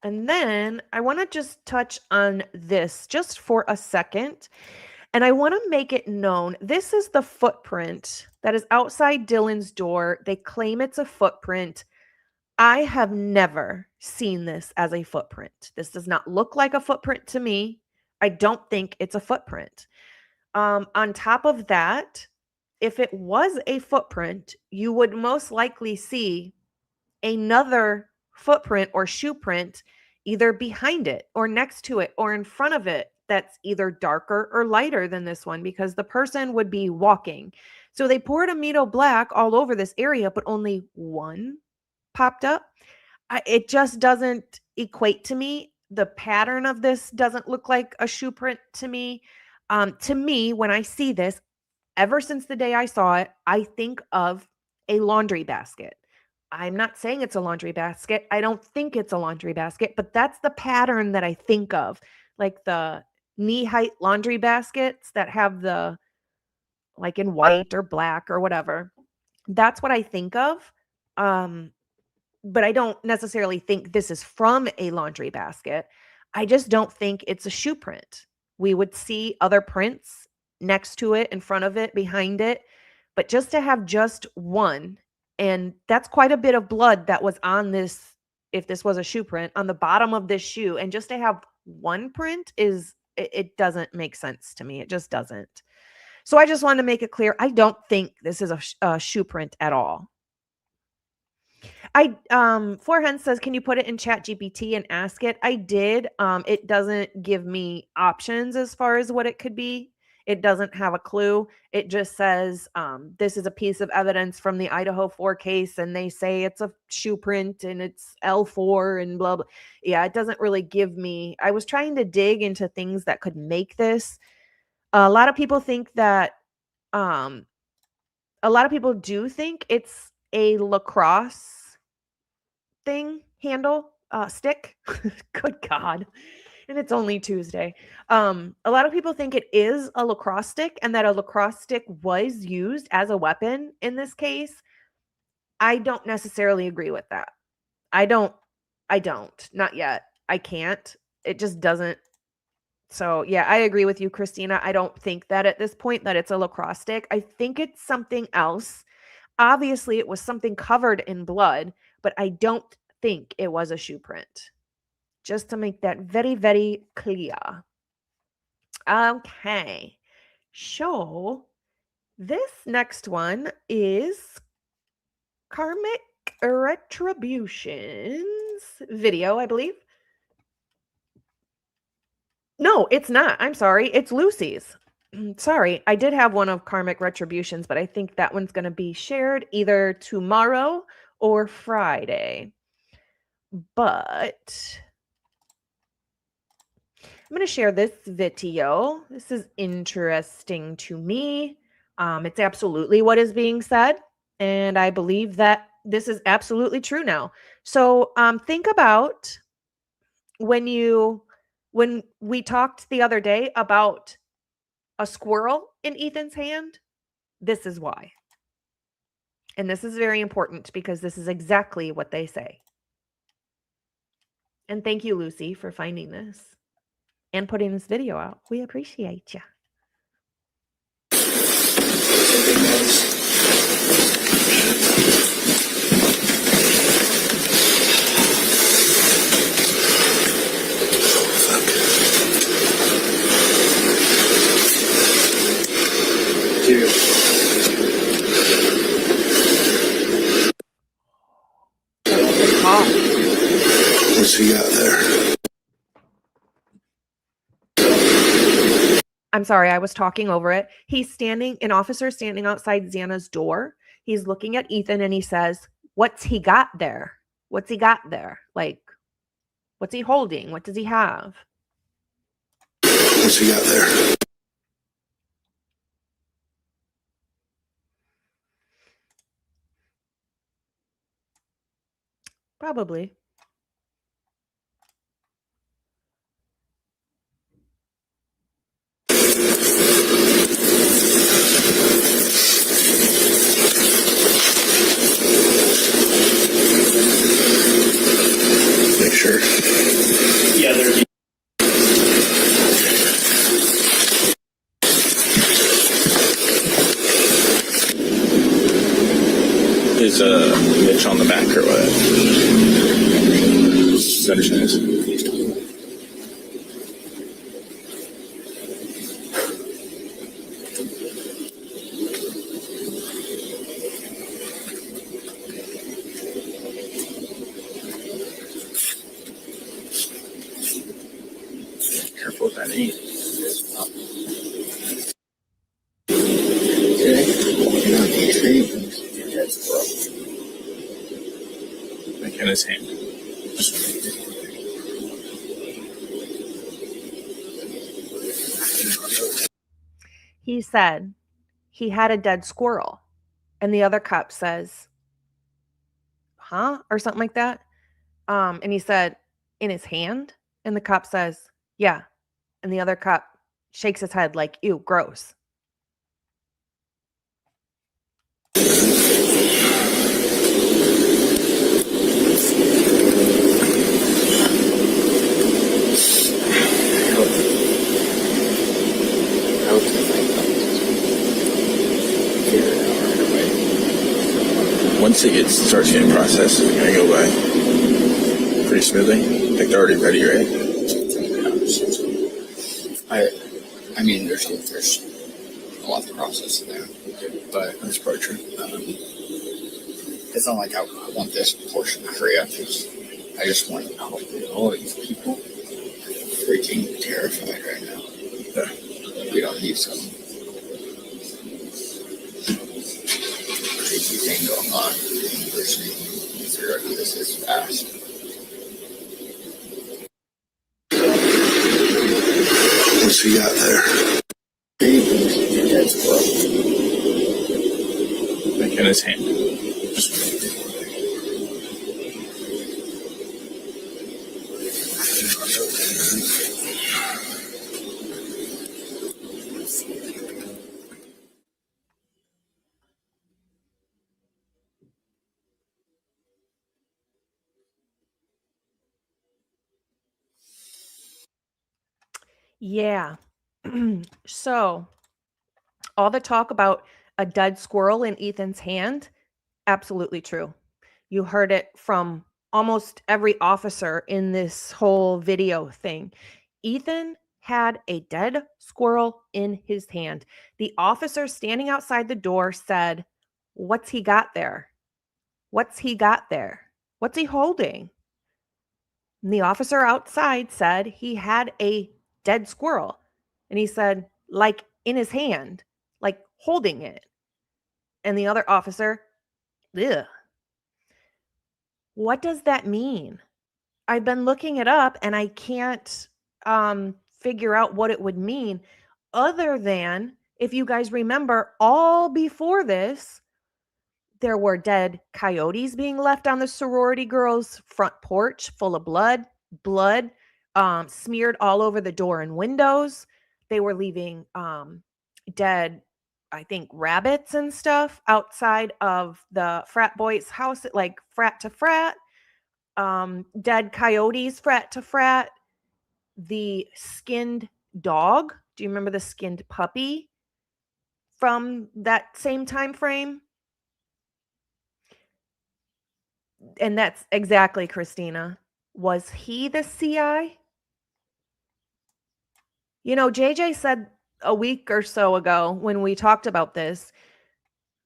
And then I want to just touch on this just for a second. And I want to make it known, this is the footprint that is outside Dylan's door. They claim it's a footprint. I have never seen this as a footprint. This does not look like a footprint to me. I don't think it's a footprint. On top of that, if it was a footprint, you would most likely see another footprint or shoe print either behind it or next to it or in front of it that's either darker or lighter than this one, because the person would be walking. So they poured Amido Black all over this area, but only one popped up. It just doesn't equate to me. The pattern of this doesn't look like a shoe print to me. To me, when I see this, ever since the day I saw it, I think of a laundry basket. I'm not saying it's a laundry basket. I don't think it's a laundry basket, but that's the pattern that I think of. Like the knee-height laundry baskets that have the, like in white or black or whatever. That's what I think of. But I don't necessarily think this is from a laundry basket. I just don't think it's a shoe print. We would see other prints next to it, in front of it, behind it. But just to have just one And that's quite a bit of blood that was on this, if this was a shoe print, on the bottom of this shoe. And just to have one print it doesn't make sense to me. It just doesn't. So I just wanted to make it clear. I don't think this is a shoe print at all. Forehand says, can you put it in Chat GPT and ask it? I did. It doesn't give me options as far as what it could be. It doesn't have a clue. It just says, this is a piece of evidence from the Idaho 4 case, and they say it's a shoe print and it's L4 and blah, blah. Yeah, it doesn't really give me. I was trying to dig into things that could make this. A lot of people think that, a lot of people do think it's a lacrosse stick. Good God. And it's only Tuesday. A lot of people think it is a lacrosse stick and that a lacrosse stick was used as a weapon in this case. I don't necessarily agree with that. I don't, not yet. I can't. It just doesn't. So yeah, I agree with you, Christina. I don't think that at this point that it's a lacrosse stick. I think it's something else. Obviously, it was something covered in blood, but I don't think it was a shoe print. Just to make that very, very clear. Okay. So this next one is Karmic Retribution's video, I believe. No, it's not. I'm sorry. It's Lucy's. Sorry. I did have one of Karmic Retribution's, but I think that one's going to be shared either tomorrow or Friday. But I'm going to share this video. This is interesting to me. It's absolutely what is being said. And I believe that this is absolutely true now. So think about when we talked the other day about a squirrel in Ethan's hand. This is why. And this is very important because this is exactly what they say. And thank you, Lucy, for finding this and putting this video out. We appreciate you. What's he got there? I'm sorry, I was talking over it. An officer standing outside Xana's door. He's looking at Ethan and he says, what's he got there? What's he got there? Like, what's he holding? What does he have? What's he got there? Probably. Make sure. Yeah, there's. Is Mitch on the back or what? Understands. Careful with that knee. Like in his hand. He said he had a dead squirrel. And the other cop says, huh? Or something like that. And he said, in his hand? And the cop says, yeah. And the other cop shakes his head like, ew, gross. Once it starts getting processed, it's gonna go by pretty smoothly. Like they're already ready, right? I mean, there's a lot to process there, but That's probably true. it's not like I want this portion to hurry up. I just want all these people freaking terrified right now. Yeah. We don't need some crazy thing going on in the university. Figure out who this is fast. What's he got there? Dead squirrel. Like in his hand. Yeah. So, all the talk about a dead squirrel in Ethan's hand, absolutely true. You heard it from almost every officer in this whole video thing. Ethan had a dead squirrel in his hand. The officer standing outside the door said, "What's he got there? What's he got there? What's he holding?" And the officer outside said he had a dead squirrel. And he said, like in his hand, like holding it. And the other officer, ugh. What does that mean? I've been looking it up and I can't figure out what it would mean, other than, if you guys remember, all before this, there were dead coyotes being left on the sorority girls' front porch full of blood smeared all over the door and windows. They were leaving dead, I think, rabbits and stuff outside of the frat boys' house, like frat to frat. Dead coyotes, frat to frat. The skinned dog. Do you remember the skinned puppy from that same time frame? And that's exactly, Christina. Was he the CI? You know, JJ said a week or so ago when we talked about this,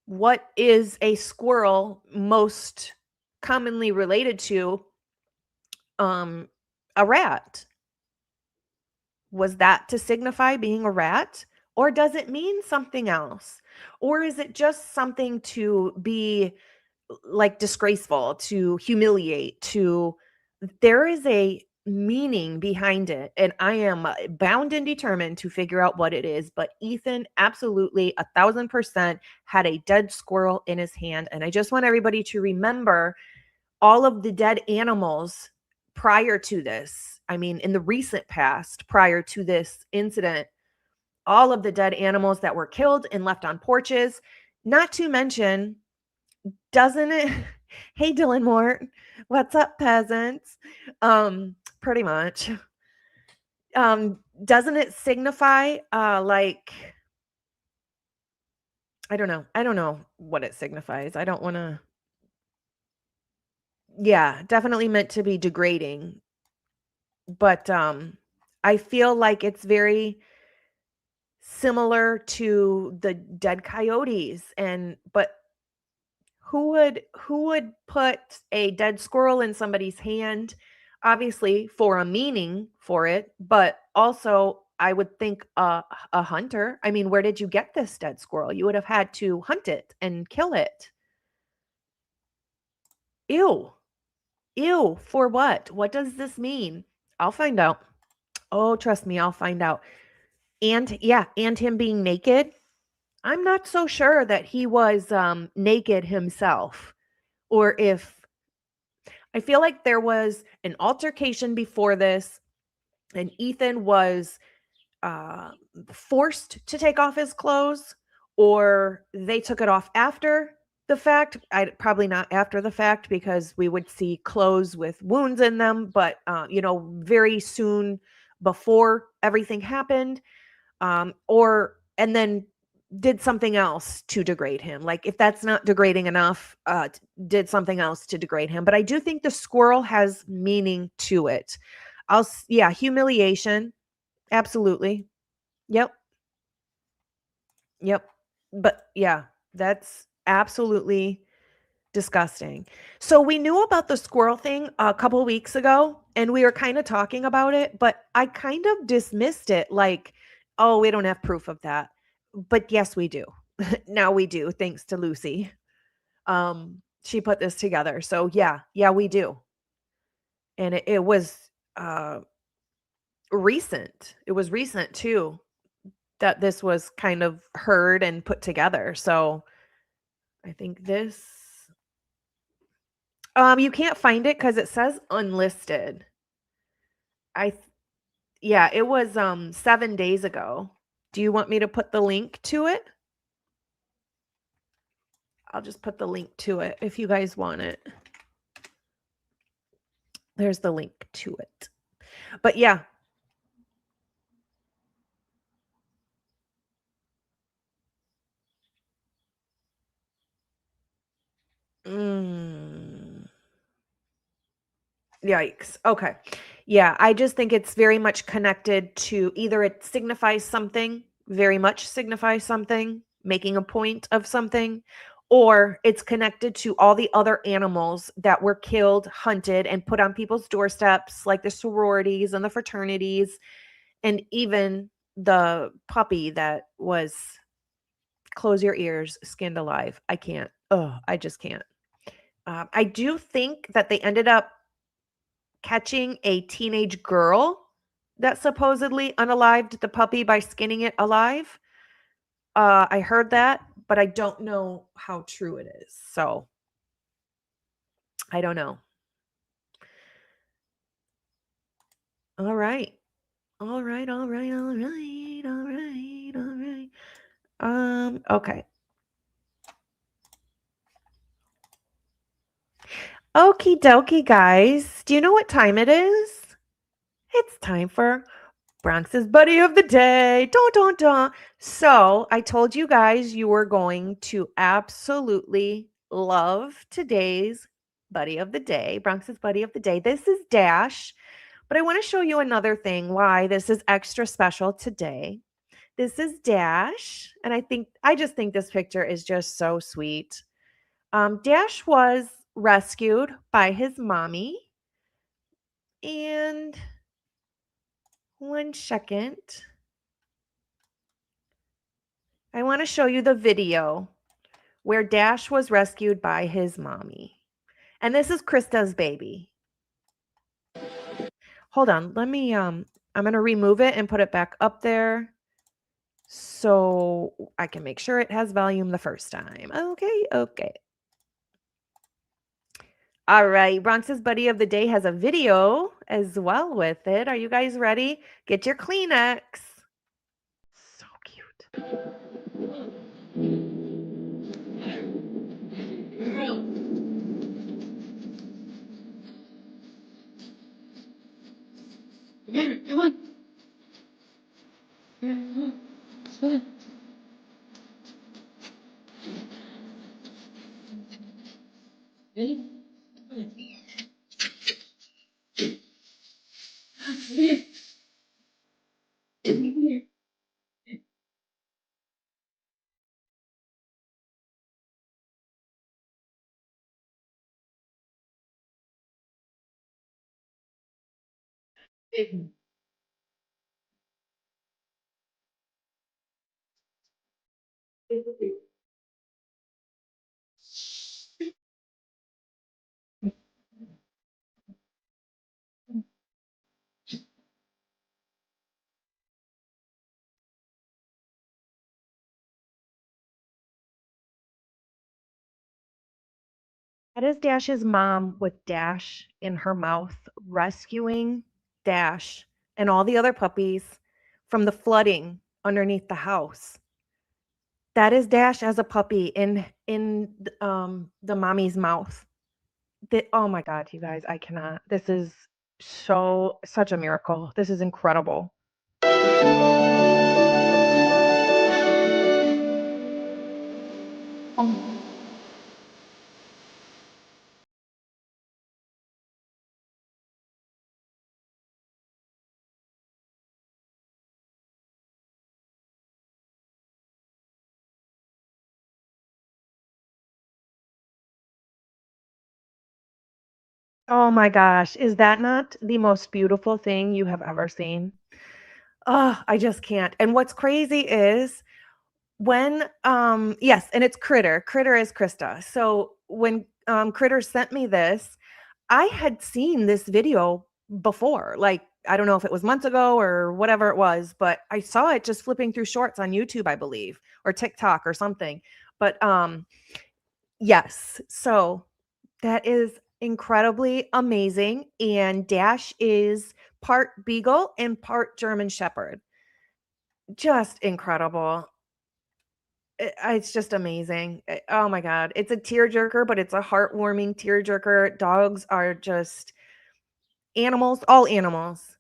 what is a squirrel most commonly related to? A rat. Was that to signify being a rat? Or does it mean something else? Or is it just something to be like disgraceful, to humiliate, to... There is a meaning behind it, and I am bound and determined to figure out what it is. But Ethan absolutely 1,000% had a dead squirrel in his hand, and I just want everybody to remember all of the dead animals prior to this. I mean, in the recent past, prior to this incident, all of the dead animals that were killed and left on porches. Not to mention, doesn't it? Hey, Dylan Mort, what's up, peasants? Pretty much. Doesn't it signify like, I don't know what it signifies. I don't want to. Yeah, definitely meant to be degrading. But I feel like it's very similar to the dead coyotes, but who would put a dead squirrel in somebody's hand? Obviously for a meaning for it, but also I would think a hunter. I mean, where did you get this dead squirrel? You would have had to hunt it and kill it. Ew. For what? What does this mean? I'll find out. Oh, trust me, I'll find out. And yeah, and him being naked. I'm not so sure that he was naked himself, or if... I feel like there was an altercation before this, and Ethan was forced to take off his clothes, or they took it off after the fact. Probably not after the fact, because we would see clothes with wounds in them, but very soon before everything happened. And then did something else to degrade him. Like if that's not degrading enough, did something else to degrade him. But I do think the squirrel has meaning to it. Yeah, humiliation. Absolutely. Yep. Yep. But yeah, that's absolutely disgusting. So we knew about the squirrel thing a couple of weeks ago and we were kind of talking about it, but I kind of dismissed it like, oh, we don't have proof of that. But yes, we do. Now we do, thanks to Lucy. She put this together. So yeah, we do. And it was recent. It was recent too that this was kind of heard and put together. So I think this you can't find it because it says unlisted. Yeah, it was 7 days ago. Do you want me to put the link to it? I'll just put the link to it if you guys want it. There's the link to it. But yeah. Yikes. Okay. Yeah, I just think it's very much connected to either it signifies something, very much signifies something, making a point of something, or it's connected to all the other animals that were killed, hunted, and put on people's doorsteps, like the sororities and the fraternities, and even the puppy that was, close your ears, skinned alive. I can't. Oh, I just can't. I do think that they ended up catching a teenage girl that supposedly unalived the puppy by skinning it alive. I heard that, but I don't know how true it is. So I don't know. All right. Okay. Okie dokie, guys. Do you know what time it is? It's time for Bronx's Buddy of the Day. Dun. So I told you guys you were going to absolutely love today's Buddy of the Day, Bronx's Buddy of the Day. This is Dash, but I want to show you another thing why this is extra special today. This is Dash, and I just think this picture is just so sweet. Dash was rescued by his mommy, and 1 second. I want to show you the video where Dash was rescued by his mommy. And this is Krista's baby. Hold on. Let me I'm going to remove it and put it back up there so I can make sure it has volume the first time. Okay. All right, Bronx's Buddy of the Day has a video as well with it. Are you guys ready? Get your Kleenex. So cute. Come on. That is Dash's mom with Dash in her mouth, rescuing Dash and all the other puppies from the flooding underneath the house. That is Dash as a puppy in the mommy's mouth. Oh my God, you guys, I cannot. This is such a miracle. This is incredible. Oh my gosh, is that not the most beautiful thing you have ever seen? Oh, I just can't. And what's crazy is when yes, and it's Critter. Critter is Krista. So when Critter sent me this, I had seen this video before. Like, I don't know if it was months ago or whatever it was, but I saw it just flipping through shorts on YouTube, I believe, or TikTok or something. But yes. So that is incredibly amazing. And Dash is part Beagle and part German Shepherd. Just incredible. It's just amazing. Oh my God. It's a tearjerker, but it's a heartwarming tearjerker. Dogs are just animals, all animals.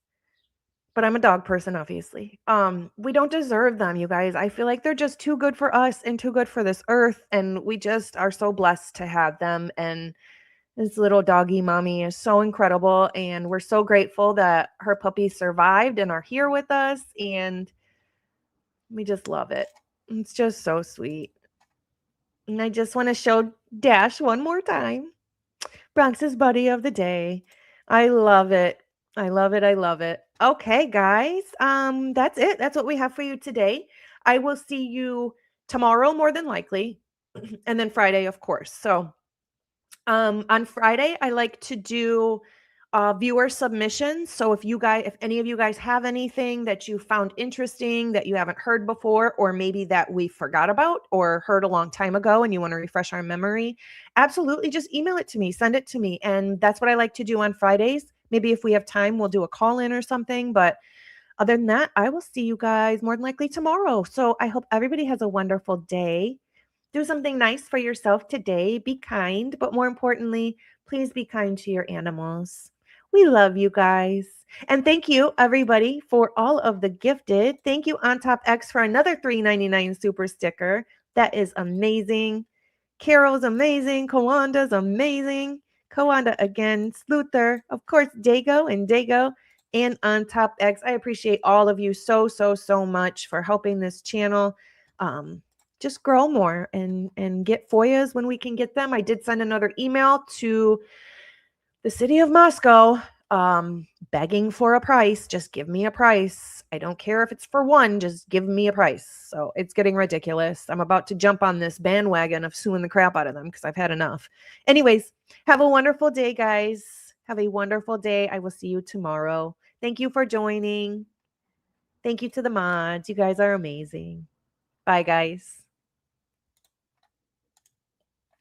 But I'm a dog person, obviously. We don't deserve them, you guys. I feel like they're just too good for us and too good for this earth. And we just are so blessed to have them. And this little doggy mommy is so incredible. And we're so grateful that her puppies survived and are here with us. And we just love it. It's just so sweet. And I just want to show Dash one more time. Bronx's buddy of the day. I love it. I love it. I love it. Okay, guys. That's it. That's what we have for you today. I will see you tomorrow, more than likely, and then Friday, of course. So on Friday, I like to do viewer submissions. So if any of you guys have anything that you found interesting that you haven't heard before, or maybe that we forgot about or heard a long time ago and you want to refresh our memory, absolutely just email it to me, send it to me. And that's what I like to do on Fridays. Maybe if we have time, we'll do a call in or something. But other than that, I will see you guys more than likely tomorrow. So I hope everybody has a wonderful day. Do something nice for yourself today. Be kind, but more importantly, please be kind to your animals. We love you guys. And thank you, everybody, for all of the gifted. Thank you, On Top X, for another $3.99 super sticker. That is amazing. Carol's amazing. Kawanda's amazing. Kawanda again. Sluther. Of course, Dago and Dago. And On Top X. I appreciate all of you so, so, so much for helping this channel just grow more and get FOIAs when we can get them. I did send another email to the city of Moscow begging for a price. Just give me a price. I don't care if it's for one, just give me a price. So it's getting ridiculous. I'm about to jump on this bandwagon of suing the crap out of them because I've had enough. Anyways, have a wonderful day, guys. Have a wonderful day. I will see you tomorrow. Thank you for joining. Thank you to the mods. You guys are amazing. Bye, guys.